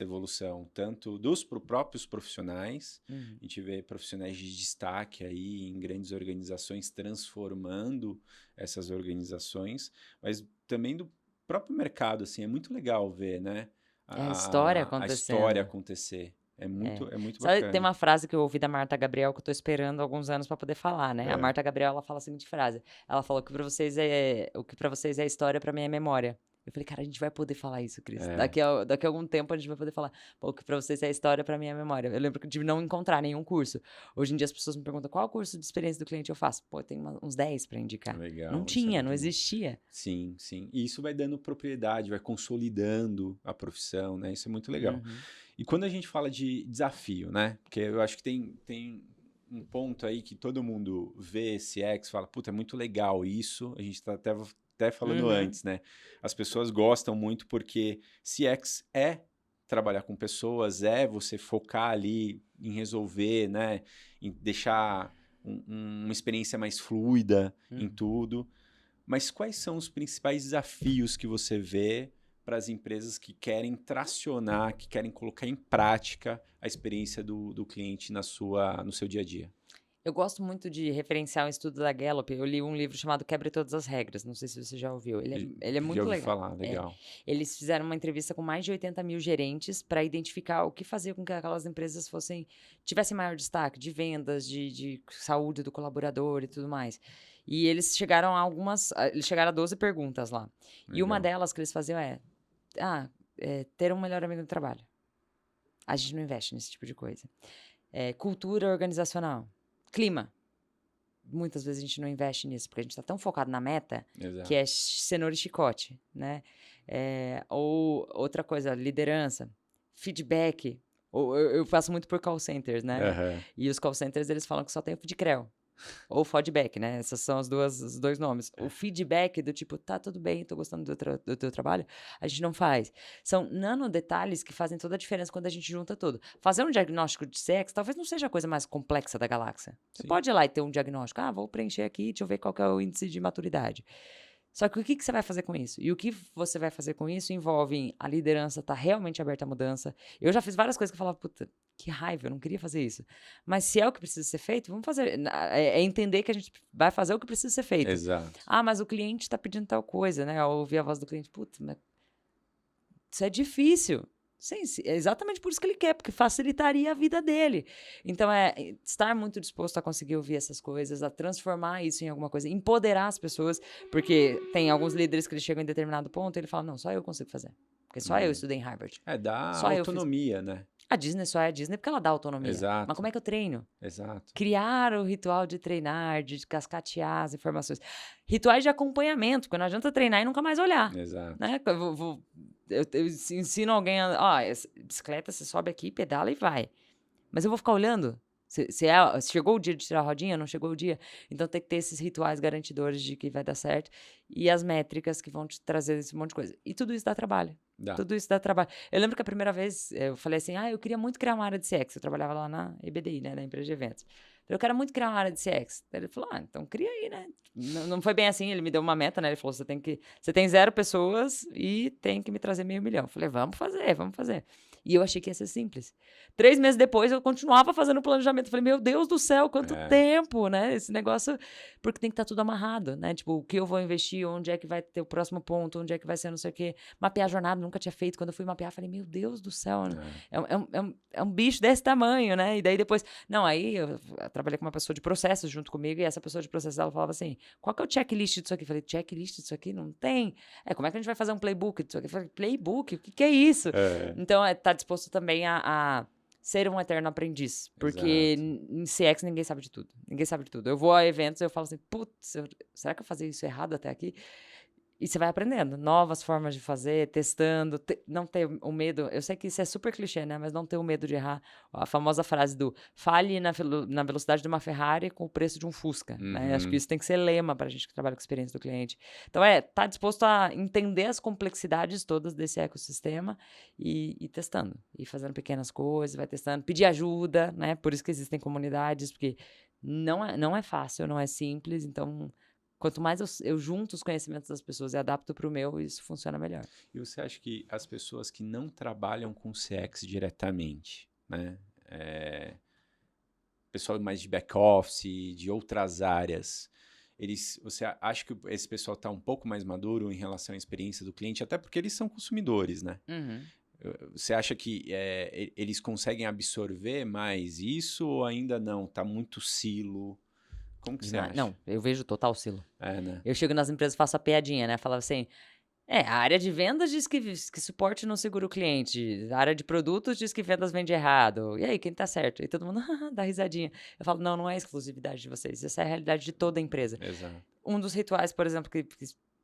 evolução, tanto dos próprios profissionais, Uhum. a gente vê profissionais de destaque aí em grandes organizações transformando essas organizações, mas também do próprio mercado, assim, é muito legal ver, né, A história a acontecendo. história acontecer. É muito Sabe, bacana. tem uma frase que eu ouvi da Marta Gabriel que eu tô esperando alguns anos para poder falar, né? A É. Marta Gabriel, ela fala a seguinte frase. Ela falou que o que para vocês é história, para mim é memória. Eu falei, cara, a gente vai poder falar isso, Cris. É. Daqui a algum tempo a gente vai poder falar. O que para vocês é história, para mim é memória. Eu lembro de não encontrar nenhum curso. Hoje em dia as pessoas me perguntam qual curso de experiência do cliente eu faço. Eu tenho uns 10 para indicar. Legal, Não isso é tinha, muito não bom. existia. Sim, sim. E isso vai dando propriedade, vai consolidando a profissão, né? Isso é muito legal. Uhum. E quando a gente fala de desafio, né? Porque eu acho que tem um ponto aí que todo mundo vê CX, fala, puta, é muito legal isso. A gente tá até falando Uhum. antes, né? As pessoas gostam muito porque CX é trabalhar com pessoas, é você focar ali em resolver, né? Em deixar uma experiência mais fluida em tudo. Mas quais são os principais desafios que você vê para as empresas que querem tracionar, que querem colocar em prática a experiência do cliente no seu dia a dia? Eu gosto muito de referenciar um estudo da Gallup. Eu li um livro chamado Quebre Todas as Regras. Não sei se você já ouviu. Ele é Já muito ouvi legal. falar, legal. Eles fizeram uma entrevista com mais de 80.000 gerentes para identificar o que fazia com que aquelas empresas tivessem maior destaque de vendas, de saúde do colaborador e tudo mais. E eles chegaram a 12 perguntas lá. E uma Legal. delas que eles faziam ter um melhor amigo no trabalho. A gente não investe nesse tipo de coisa. Cultura organizacional. Clima. Muitas vezes a gente não investe nisso, porque a gente está tão focado na meta, Exato. que é cenoura e chicote, né? Ou outra coisa, liderança, feedback. Eu faço muito por call centers, né? Aham. E os call centers, eles falam que só tem o feedcrel. Ou feedback, né? Essas são os dois nomes. O feedback do tipo, tá tudo bem, tô gostando do teu trabalho, a gente não faz. São nanodetalhes que fazem toda a diferença quando a gente junta tudo. Fazer um diagnóstico de sexo talvez não seja a coisa mais complexa da galáxia. Você Sim. pode ir lá e ter um diagnóstico. Ah, vou preencher aqui, deixa eu ver qual que é o índice de maturidade. Só que o que você vai fazer com isso? E o que você vai fazer com isso envolve a liderança estar realmente aberta à mudança. Eu já fiz várias coisas que eu falava, puta, que raiva, eu não queria fazer isso. Mas se é o que precisa ser feito, vamos fazer. É entender que a gente vai fazer o que precisa ser feito. Exato. Ah, mas o cliente está pedindo tal coisa, né? Ou ouvir a voz do cliente, puta, mas isso é difícil. Sim, é exatamente por isso que ele quer, porque facilitaria a vida dele. Então, estar muito disposto a conseguir ouvir essas coisas, a transformar isso em alguma coisa, empoderar as pessoas, porque tem alguns líderes que eles chegam em determinado ponto e ele fala, não, só eu consigo fazer. Porque só eu estudei em Harvard. Dá Só eu fiz. autonomia, né? A Disney só é a Disney porque ela dá autonomia. Exato. Mas como é que eu treino? Exato. Criar o ritual de treinar, de cascatear as informações. Rituais de acompanhamento, porque não adianta treinar e nunca mais olhar. Exato. Né? Eu ensino alguém bicicleta, você sobe aqui, pedala e vai. Mas eu vou ficar olhando? Chegou o dia de tirar a rodinha? Não chegou o dia? Então tem que ter esses rituais garantidores de que vai dar certo e as métricas que vão te trazer esse monte de coisa. E tudo isso dá trabalho. Dá. Tudo isso dá trabalho. Eu lembro que a primeira vez eu falei assim, eu queria muito criar uma área de CX. Eu trabalhava lá na EBDI, né, na empresa de eventos. Eu quero muito criar uma área de CX. Ele falou, então cria aí, né? Não foi bem assim, ele me deu uma meta, né? Ele falou, você tem 0 pessoas e tem que me trazer $500 mil. Eu falei, vamos fazer. E eu achei que ia ser simples. 3 meses depois, eu continuava fazendo o planejamento. Eu falei, meu Deus do céu, quanto tempo, né? Esse negócio, porque tem que estar tudo amarrado, né? Tipo, o que eu vou investir, onde é que vai ter o próximo ponto, onde é que vai ser não sei o quê. Mapear a jornada, nunca tinha feito. Quando eu fui mapear, eu falei, meu Deus do céu, é um bicho desse tamanho, né? E daí depois, aí eu trabalhei com uma pessoa de processos junto comigo, e essa pessoa de processos, ela falava assim, qual que é o checklist disso aqui? Eu falei, checklist disso aqui? Não tem. Como é que a gente vai fazer um playbook disso aqui? Eu falei, playbook? O que é isso? Então, tá disposto também a ser um eterno aprendiz. Porque em CX ninguém sabe de tudo. Ninguém sabe de tudo. Eu vou a eventos e eu falo assim, putz, será que eu fazia isso errado até aqui? E você vai aprendendo novas formas de fazer, testando, não ter o medo. Eu sei que isso é super clichê, né? Mas não ter o medo de errar. A famosa frase do fale na velocidade de uma Ferrari com o preço de um Fusca. Né? Acho que isso tem que ser lema para a gente que trabalha com a experiência do cliente. Então, tá disposto a entender as complexidades todas desse ecossistema e testando. E fazendo pequenas coisas, vai testando. Pedir ajuda, né? Por isso que existem comunidades, porque não é fácil, não é simples. Então, quanto mais eu junto os conhecimentos das pessoas e adapto para o meu, isso funciona melhor. E você acha que as pessoas que não trabalham com CX diretamente, né? Pessoal mais de back-office, de outras áreas, você acha que esse pessoal está um pouco mais maduro em relação à experiência do cliente? Até porque eles são consumidores, né? Você acha que eles conseguem absorver mais isso ou ainda não? Está muito silo? Como que você acha? Não, eu vejo total silo. Né? Eu chego nas empresas e faço a piadinha, né? Falava assim, a área de vendas diz que suporte não segura o cliente. A área de produtos diz que vendas vende errado. E aí, quem tá certo? E todo mundo dá risadinha. Eu falo, não é exclusividade de vocês. Essa é a realidade de toda a empresa. Exato. Um dos rituais, por exemplo, que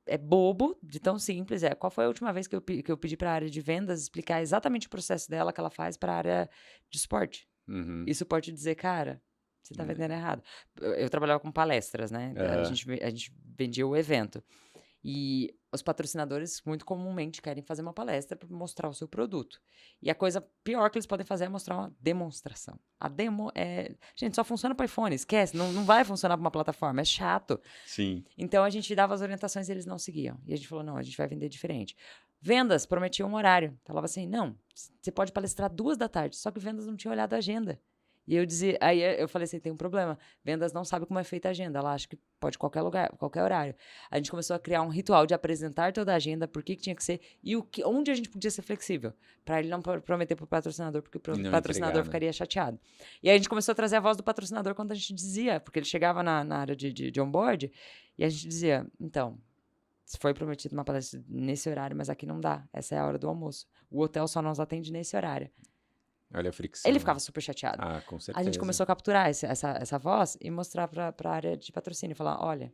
é bobo, de tão simples, qual foi a última vez que eu pedi para a área de vendas explicar exatamente o processo dela que ela faz para a área de suporte. E suporte dizer, cara, você tá vendendo errado. Eu trabalhava com palestras, né? A gente vendia o evento. E os patrocinadores, muito comumente, querem fazer uma palestra para mostrar o seu produto. E a coisa pior que eles podem fazer é mostrar uma demonstração. A demo gente, só funciona para iPhone, esquece. Não vai funcionar para uma plataforma, é chato. Sim. Então, a gente dava as orientações e eles não seguiam. E a gente falou, não, a gente vai vender diferente. Vendas prometiam um horário. Falava assim, não, você pode palestrar 2h. Só que vendas não tinha olhado a agenda. E aí eu falei assim, tem um problema. Vendas não sabe como é feita a agenda. Ela acha que pode qualquer lugar, qualquer horário. A gente começou a criar um ritual de apresentar toda a agenda, por que tinha que ser, e onde a gente podia ser flexível. Para ele não prometer pro patrocinador, porque o patrocinador ficaria chateado. E aí a gente começou a trazer a voz do patrocinador quando a gente dizia, porque ele chegava na área de onboard, e a gente dizia, então, foi prometido uma palestra nesse horário, mas aqui não dá. Essa é a hora do almoço. O hotel só nos atende nesse horário. Olha a fricção. Ele ficava super chateado. Com certeza. A gente começou a capturar essa voz e mostrar para a área de patrocínio. Falar, olha,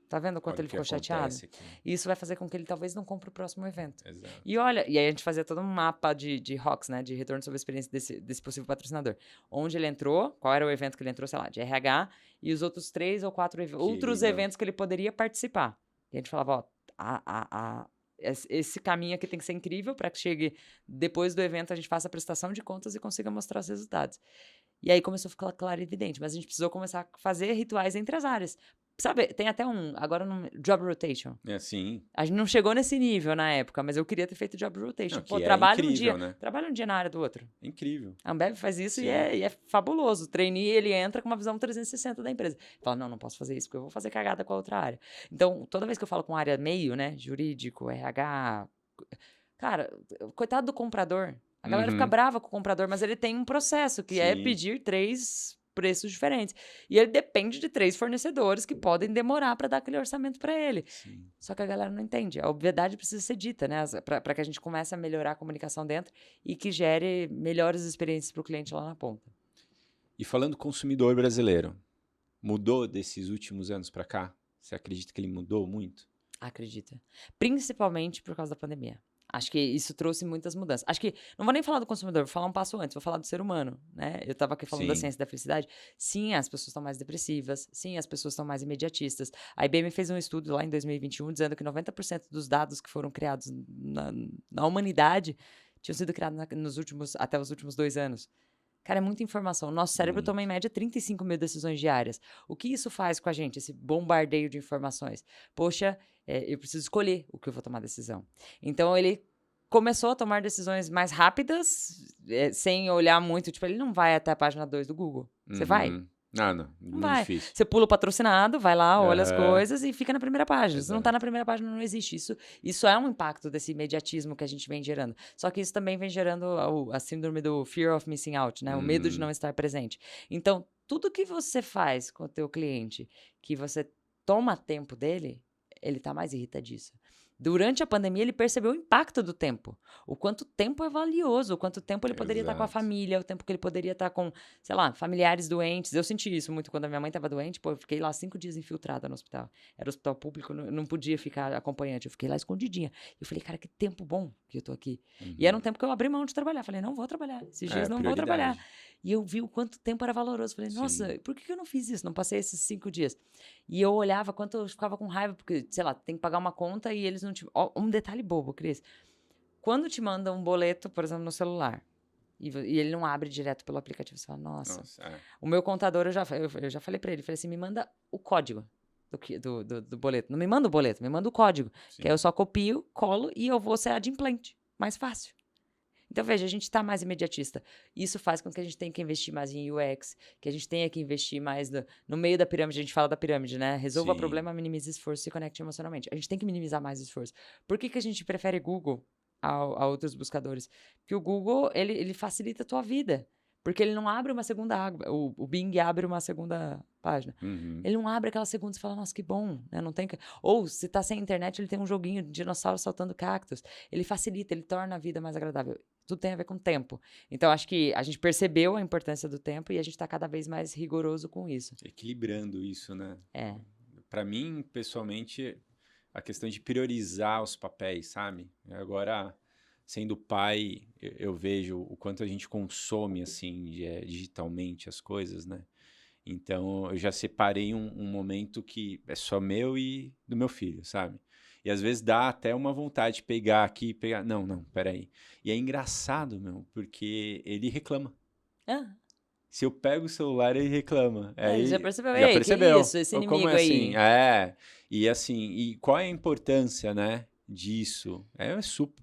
Tá vendo o quanto Olha ele o que ficou chateado? acontece aqui. E isso vai fazer com que ele talvez não compre o próximo evento. Exato. E olha, e aí a gente fazia todo um mapa de ROCs, né? De retorno sobre a experiência desse possível patrocinador. Onde ele entrou, qual era o evento que ele entrou, sei lá, de RH, e os outros 3 ou 4 outros lindo. eventos que ele poderia participar. E a gente falava, ó, esse caminho aqui tem que ser incrível para que chegue depois do evento, a gente faça a prestação de contas e consiga mostrar os resultados. E aí começou a ficar claro e evidente, mas a gente precisou começar a fazer rituais entre as áreas. Sabe, tem até agora no job rotation. É assim. A gente não chegou nesse nível na época, mas eu queria ter feito job rotation. Não, que Pô, é trabalha um incrível, dia, né? trabalha um dia na área do outro. Incrível. A Ambev faz isso Sim. e é fabuloso. O trainee, ele entra com uma visão 360 da empresa. Fala, não posso fazer isso, porque eu vou fazer cagada com a outra área. Então, toda vez que eu falo com área meio, né, jurídico, RH, cara, coitado do comprador. A galera fica brava com o comprador, mas ele tem um processo, que é Sim. pedir 3 preços diferentes. E ele depende de 3 fornecedores que podem demorar para dar aquele orçamento para ele. Sim. Só que a galera não entende. A obviedade precisa ser dita, né? Para que a gente comece a melhorar a comunicação dentro e que gere melhores experiências para o cliente lá na ponta. E falando consumidor brasileiro, mudou desses últimos anos para cá? Você acredita que ele mudou muito? Acredita. Principalmente por causa da pandemia. Acho que isso trouxe muitas mudanças. Acho que, não vou nem falar do consumidor, vou falar um passo antes, vou falar do ser humano, né? Eu estava aqui falando da Sim. ciência da felicidade. Sim, as pessoas estão mais depressivas, sim, as pessoas estão mais imediatistas. A IBM fez um estudo lá em 2021 dizendo que 90% dos dados que foram criados na humanidade tinham sido criados até os últimos 2 anos. Cara, é muita informação. Nosso cérebro toma, em média, 35 mil decisões diárias. O que isso faz com a gente, esse bombardeio de informações? Poxa, eu preciso escolher o que eu vou tomar decisão. Então, ele começou a tomar decisões mais rápidas, sem olhar muito. Tipo, ele não vai até a página 2 do Google. Você vai? Não, Não muito vai. difícil. Você pula o patrocinado, vai lá, olha as Aham. coisas e fica na primeira página. Se não tá Exato. na primeira página, não existe. Isso é um impacto desse imediatismo que a gente vem gerando. Só que isso também vem gerando a síndrome do fear of missing out, né? O medo de não estar presente. Então, tudo que você faz com o teu cliente, que você toma tempo dele, ele tá mais irritadiço. Durante a pandemia, ele percebeu o impacto do tempo. O quanto tempo é valioso, o quanto tempo ele poderia estar com a Exato. família, o tempo que ele poderia estar com, sei lá, familiares doentes. Eu senti isso muito quando a minha mãe estava doente. Pô, eu fiquei lá 5 dias infiltrada no hospital. Era hospital público, não podia ficar acompanhante. Eu fiquei lá escondidinha. Eu falei, cara, que tempo bom que eu tô aqui. E era um tempo que eu abri mão de trabalhar. Falei, não vou trabalhar. Esses dias não vou trabalhar. E eu vi o quanto tempo era valoroso. Falei, nossa, Sim. por que eu não fiz isso? Não passei esses 5 dias. E eu olhava quanto eu ficava com raiva, porque, sei lá, tem que pagar uma conta e eles não te... Ó, um detalhe bobo, Cris. Quando te mandam um boleto, por exemplo, no celular, e ele não abre direto pelo aplicativo, você fala, nossa. O meu contador, eu já falei pra ele, falei assim, me manda o código do boleto. Não me manda o boleto, me manda o código. Sim. Que aí eu só copio, colo e eu vou ser adimplente. Mais fácil. Então, veja, a gente está mais imediatista. Isso faz com que a gente tenha que investir mais em UX, que a gente tenha que investir mais no meio da pirâmide. A gente fala da pirâmide, né? Resolva o Sim. problema, minimize esforço, se conecte emocionalmente. A gente tem que minimizar mais o esforço. Por que a gente prefere Google a outros buscadores? Porque o Google, ele facilita a tua vida. Porque ele não abre uma segunda aba. O Bing abre uma segunda página. Ele não abre aquela segunda e fala, nossa, que bom, né? Não tem Ou, se tá sem internet, ele tem um joguinho de dinossauro saltando cactos. Ele facilita, ele torna a vida mais agradável. Tudo tem a ver com tempo. Então, acho que a gente percebeu a importância do tempo e a gente tá cada vez mais rigoroso com isso. Equilibrando isso, né? É. Pra mim, pessoalmente, a questão de priorizar os papéis, sabe? Agora, sendo pai, eu vejo o quanto a gente consome, assim, digitalmente as coisas, né? Então, eu já separei um momento que é só meu e do meu filho, sabe? E às vezes dá até uma vontade de pegar aqui e pegar... Não, peraí. E é engraçado, meu, porque ele reclama. Ah, Se eu pego o celular, ele reclama. ele já Aí, percebeu. já Ei, percebeu. que isso? Esse Como inimigo é assim? aí. E assim, e qual é a importância, né, disso?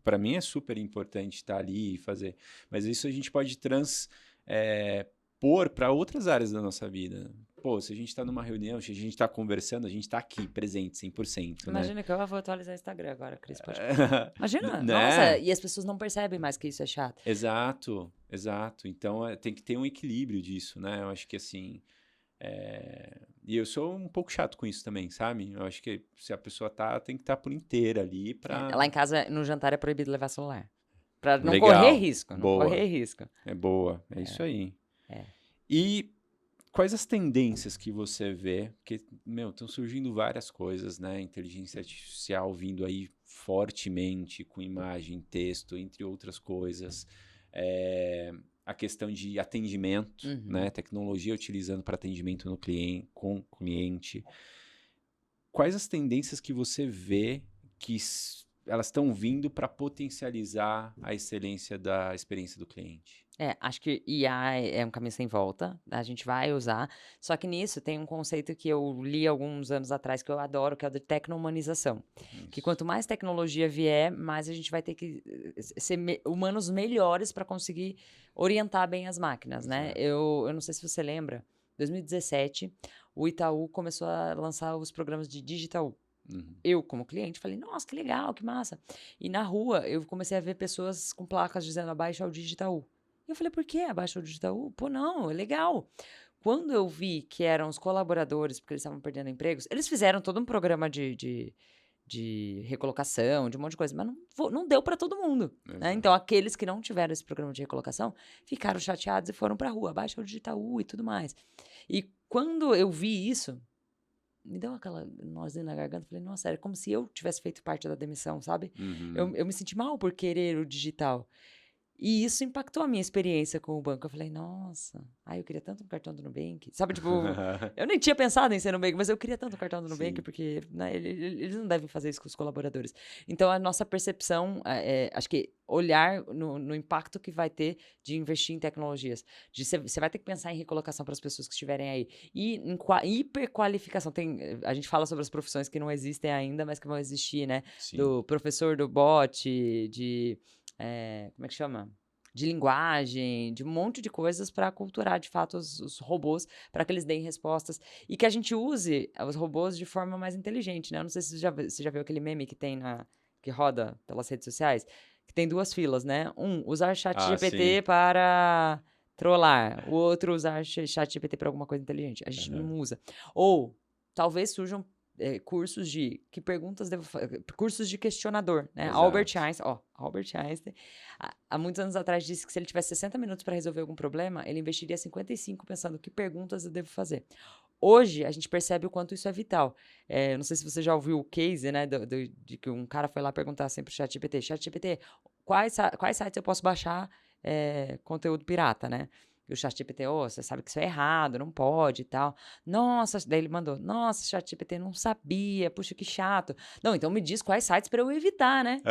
Para mim é super importante estar ali e fazer. Mas isso a gente pode pôr para outras áreas da nossa vida. Pô, se a gente está numa reunião, se a gente está conversando, a gente está aqui, presente, 100%, né? Imagina que eu vou atualizar o Instagram agora, Cris. Pode... Imagina, Né? nossa, e as pessoas não percebem mais que isso é chato. Exato. Então, tem que ter um equilíbrio disso, né? Eu acho que assim... E eu sou um pouco chato com isso também, sabe? Eu acho que se a pessoa tem que estar por inteira ali pra... Lá em casa, no jantar, é proibido levar celular. Pra não Legal. correr risco. Não Boa. correr risco. É boa. É isso aí. É. E quais as tendências que você vê? Porque, estão surgindo várias coisas, né? Inteligência artificial vindo aí fortemente, com imagem, texto, entre outras coisas. A questão de atendimento, né? Tecnologia utilizando para atendimento no cliente, com o cliente. Quais as tendências que você vê que elas estão vindo para potencializar a excelência da experiência do cliente? Acho que IA é um caminho sem volta, a gente vai usar, só que nisso tem um conceito que eu li alguns anos atrás que eu adoro, que é o de tecno-humanização. Que quanto mais tecnologia vier, mais a gente vai ter que ser humanos melhores para conseguir orientar bem as máquinas, né? Eu não sei se você lembra, 2017, o Itaú começou a lançar os programas de Digital. Eu, como cliente, falei, nossa, que legal, que massa. E na rua, eu comecei a ver pessoas com placas dizendo abaixa o Digital. E eu falei, por que abaixa o Digital? Pô, não, é legal. Quando eu vi que eram os colaboradores, porque eles estavam perdendo empregos, eles fizeram todo um programa de recolocação, de um monte de coisa, mas não deu para todo mundo. Né? Então, aqueles que não tiveram esse programa de recolocação ficaram chateados e foram para a rua, abaixa o Digital e tudo mais. E quando eu vi isso, me deu aquela nozinha na garganta. Falei, nossa, era como se eu tivesse feito parte da demissão, sabe? Eu me senti mal por querer o digital. E isso impactou a minha experiência com o banco. Eu falei, nossa, eu queria tanto um cartão do Nubank. Sabe, tipo, eu nem tinha pensado em ser Nubank, mas eu queria tanto um cartão do Nubank, porque né, eles não devem fazer isso com os colaboradores. Então, a nossa percepção, acho que olhar no impacto que vai ter de investir em tecnologias. Você vai ter que pensar em recolocação para as pessoas que estiverem aí. E em hiperqualificação. A gente fala sobre as profissões que não existem ainda, mas que vão existir, né? Sim. Do professor do bot, como é que chama? De linguagem, de um monte de coisas para aculturar, de fato, os robôs, para que eles deem respostas. E que a gente use os robôs de forma mais inteligente, né? Eu não sei se você já viu aquele meme que tem que roda pelas redes sociais, que tem duas filas, né? Usar ChatGPT para trollar. O outro, usar ChatGPT para alguma coisa inteligente. A gente não usa. Ou, talvez surjam cursos de que perguntas devo fazer, cursos de questionador, né? Albert Einstein, há muitos anos atrás disse que se ele tivesse 60 minutos para resolver algum problema, ele investiria 55 pensando que perguntas eu devo fazer. Hoje, a gente percebe o quanto isso é vital. Não sei se você já ouviu o case, né, de que um cara foi lá perguntar sempre pro ChatGPT, quais sites eu posso baixar conteúdo pirata, né? E o ChatGPT, você sabe que isso é errado, não pode e tal. Nossa, daí ele mandou, nossa, ChatGPT, não sabia, puxa, que chato. Não, então me diz quais sites para eu evitar, né?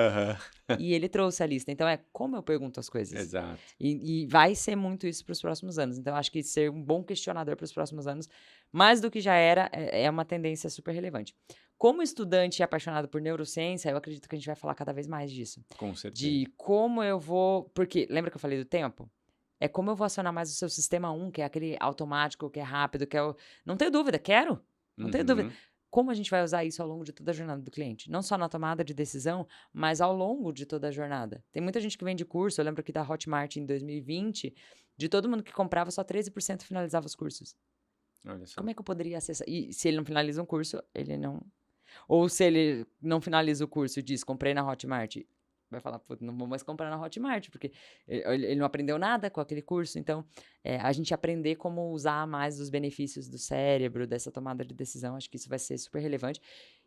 E ele trouxe a lista. Então, como eu pergunto as coisas. Exato. E vai ser muito isso para os próximos anos. Então, acho que ser um bom questionador para os próximos anos, mais do que já era, é uma tendência super relevante. Como estudante e apaixonado por neurociência, eu acredito que a gente vai falar cada vez mais disso. Com certeza. De como eu vou... Porque, lembra que eu falei do tempo? É como eu vou acionar mais o seu sistema 1, que é aquele automático, que é rápido, que é o... Não tenho dúvida, quero. Não tenho dúvida. Como a gente vai usar isso ao longo de toda a jornada do cliente? Não só na tomada de decisão, mas ao longo de toda a jornada. Tem muita gente que vende curso, eu lembro que da Hotmart em 2020, de todo mundo que comprava, só 13% finalizava os cursos. Olha só. Como é que eu poderia acessar? E se ele não finaliza um curso, ele não... Ou se ele não finaliza o curso e diz, comprei na Hotmart, vai falar, não vou mais comprar na Hotmart, porque ele não aprendeu nada com aquele curso. Então, a gente aprender como usar mais os benefícios do cérebro, dessa tomada de decisão, acho que isso vai ser super relevante.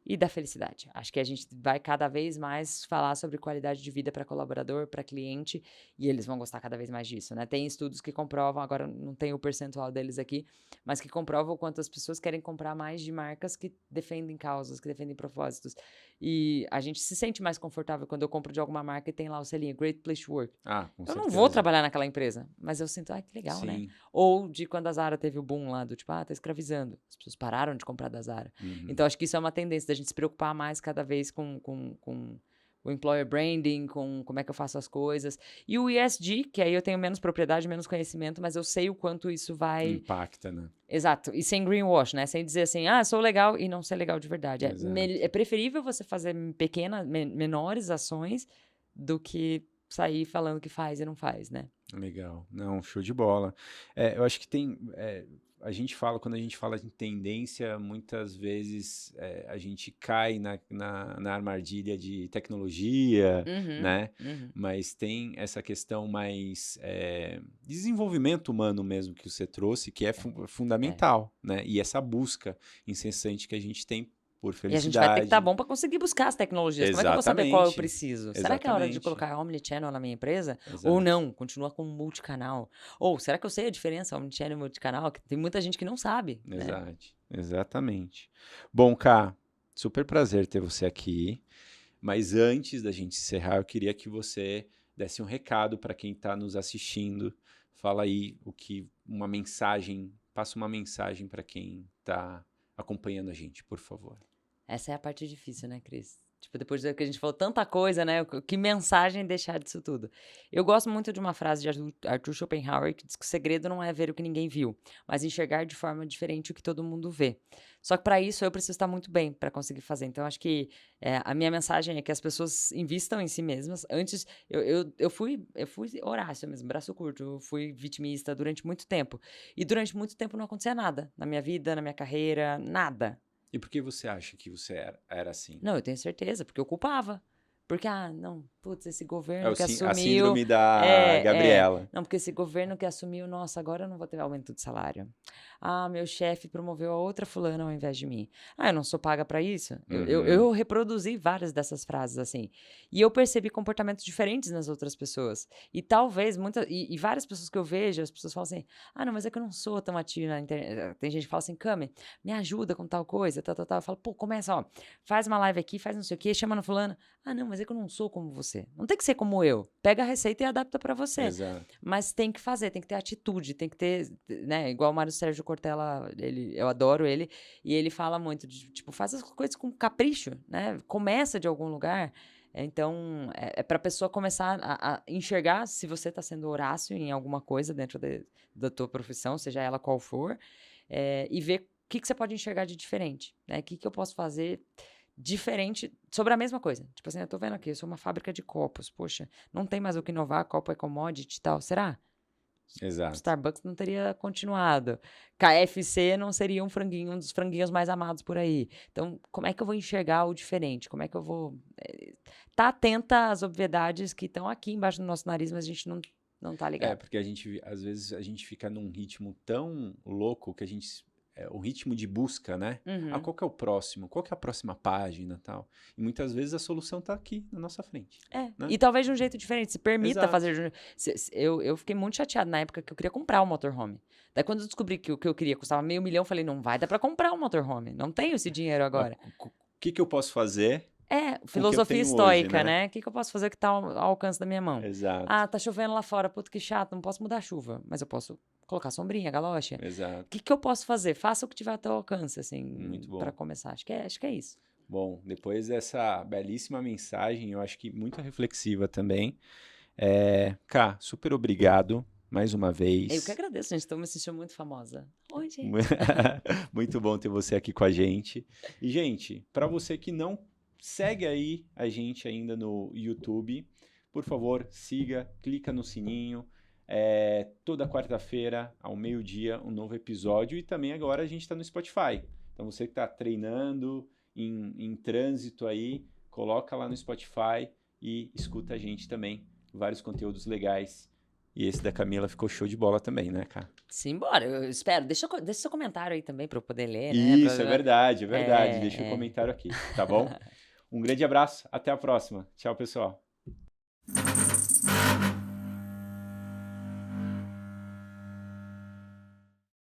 E da felicidade. Acho que a gente vai cada vez mais falar sobre qualidade de vida para colaborador, para cliente, e eles vão gostar cada vez mais disso, né? Tem estudos que comprovam, agora não tem o percentual deles aqui, mas que comprovam o quanto as pessoas querem comprar mais de marcas que defendem causas, que defendem propósitos. E a gente se sente mais confortável quando eu compro de alguma marca e tem lá o selinho Great Place to Work. Com eu certeza. Não vou trabalhar naquela empresa, mas eu sinto, que legal, né? Ou de quando a Zara teve o boom lá do tipo, tá escravizando. As pessoas pararam de comprar da Zara. Então, acho que isso é uma tendência da gente se preocupar mais cada vez com o employer branding, com como é que eu faço as coisas. E o ESG, que aí eu tenho menos propriedade, menos conhecimento, mas eu sei o quanto isso vai... Impacta, né? Exato. E sem greenwash, né? Sem dizer assim, sou legal e não ser legal de verdade. É preferível você fazer menores ações do que sair falando que faz e não faz, né? Legal. Não, show de bola. Eu acho que tem... quando a gente fala de tendência, muitas vezes a gente cai na armadilha de tecnologia, né? Mas tem essa questão mais desenvolvimento humano mesmo que você trouxe, que é fundamental, né? E essa busca incessante que a gente tem por E a gente vai ter que felicidade. estar bom para conseguir buscar as tecnologias. Como é que eu vou saber qual eu preciso? Será que é hora de Exatamente. colocar omnichannel na minha empresa? Exato. Ou não? Continua com multicanal? Ou será que eu sei a diferença omnichannel e multicanal? Que tem muita gente que não sabe. Exato. Né? Exatamente. Bom, Ká, super prazer ter você aqui. Mas antes da gente encerrar, eu queria que você desse um recado para quem está nos assistindo. Fala aí passa uma mensagem para quem está acompanhando a gente, por favor. Essa é a parte difícil, né, Cris? Tipo, depois que a gente falou tanta coisa, né? Que mensagem deixar disso tudo? Eu gosto muito de uma frase de Arthur Schopenhauer que diz que o segredo não é ver o que ninguém viu, mas enxergar de forma diferente o que todo mundo vê. Só que para isso eu preciso estar muito bem para conseguir fazer. Então, acho que a minha mensagem é que as pessoas invistam em si mesmas. Antes, eu fui Horácio mesmo, braço curto. Eu fui vitimista durante muito tempo. E durante muito tempo não acontecia nada na minha vida, na minha carreira, nada. E por que você acha que você era assim? Não, eu tenho certeza, porque eu culpava. Porque, não, putz, esse governo que assumiu... A síndrome da Gabriela. Não, porque esse governo que assumiu, nossa, agora eu não vou ter aumento de salário. Meu chefe promoveu a outra fulana ao invés de mim. Eu não sou paga pra isso? Eu reproduzi várias dessas frases, assim. E eu percebi comportamentos diferentes nas outras pessoas. E talvez e várias pessoas que eu vejo, as pessoas falam assim, não, mas é que eu não sou tão ativa na internet. Tem gente que fala assim, Cami, me ajuda com tal coisa, tal. Eu falo, pô, começa, ó, faz uma live aqui, faz não sei o quê, chama no fulano. Não, mas é que eu não sou como você. Não tem que ser como eu. Pega a receita e adapta pra você. Exato. Mas tem que fazer, tem que ter atitude, tem que ter, né? Igual o Mário Sérgio Cortella, eu adoro ele, e ele fala muito de, tipo, faz as coisas com capricho, né? Começa de algum lugar. Então, é pra pessoa começar a enxergar se você tá sendo Horácio em alguma coisa dentro da tua profissão, seja ela qual for, e ver o que você pode enxergar de diferente, né? O que eu posso fazer diferente sobre a mesma coisa. Tipo assim, eu tô vendo aqui, eu sou uma fábrica de copos. Poxa, não tem mais o que inovar, copo é commodity e tal. Será? Exato. Starbucks não teria continuado. KFC não seria um dos franguinhos mais amados por aí. Então, como é que eu vou enxergar o diferente? Como é que eu vou tá atenta às obviedades que estão aqui embaixo do nosso nariz, mas a gente não tá ligado. Porque às vezes a gente fica num ritmo tão louco que o ritmo de busca, né? Qual que é o próximo? Qual que é a próxima página e tal? E muitas vezes a solução tá aqui na nossa frente. Né? E talvez de um jeito diferente, se permita Exato. fazer... Eu fiquei muito chateado na época que eu queria comprar um motorhome. Daí quando eu descobri que o que eu queria custava $500 mil, eu falei, não vai dar pra comprar um motorhome. Não tenho esse dinheiro agora. O que eu posso fazer? Filosofia estoica, hoje, né? O que eu posso fazer que tá ao alcance da minha mão? Exato. Tá chovendo lá fora, puto que chato, não posso mudar a chuva. Mas eu posso colocar sombrinha, galocha. Exato. O que eu posso fazer? Faça o que tiver ao teu alcance, assim, muito bom. Pra começar. Acho que é isso. Bom, depois dessa belíssima mensagem, eu acho que muito reflexiva também. Ká, super obrigado mais uma vez. Eu que agradeço, gente. Estou me sentindo muito famosa. Oi, gente. Muito bom ter você aqui com a gente. E, gente, para você que não segue aí a gente ainda no YouTube, por favor, siga, clica no sininho. Toda quarta-feira, ao meio-dia, um novo episódio. E também agora a gente está no Spotify. Então, você que está treinando, em trânsito aí, coloca lá no Spotify e escuta a gente também. Vários conteúdos legais. E esse da Camila ficou show de bola também, né, cara? Simbora, eu espero. Deixa seu comentário aí também para eu poder ler, né? Isso, é verdade. Deixa o comentário aqui, tá bom? Um grande abraço, até a próxima. Tchau, pessoal.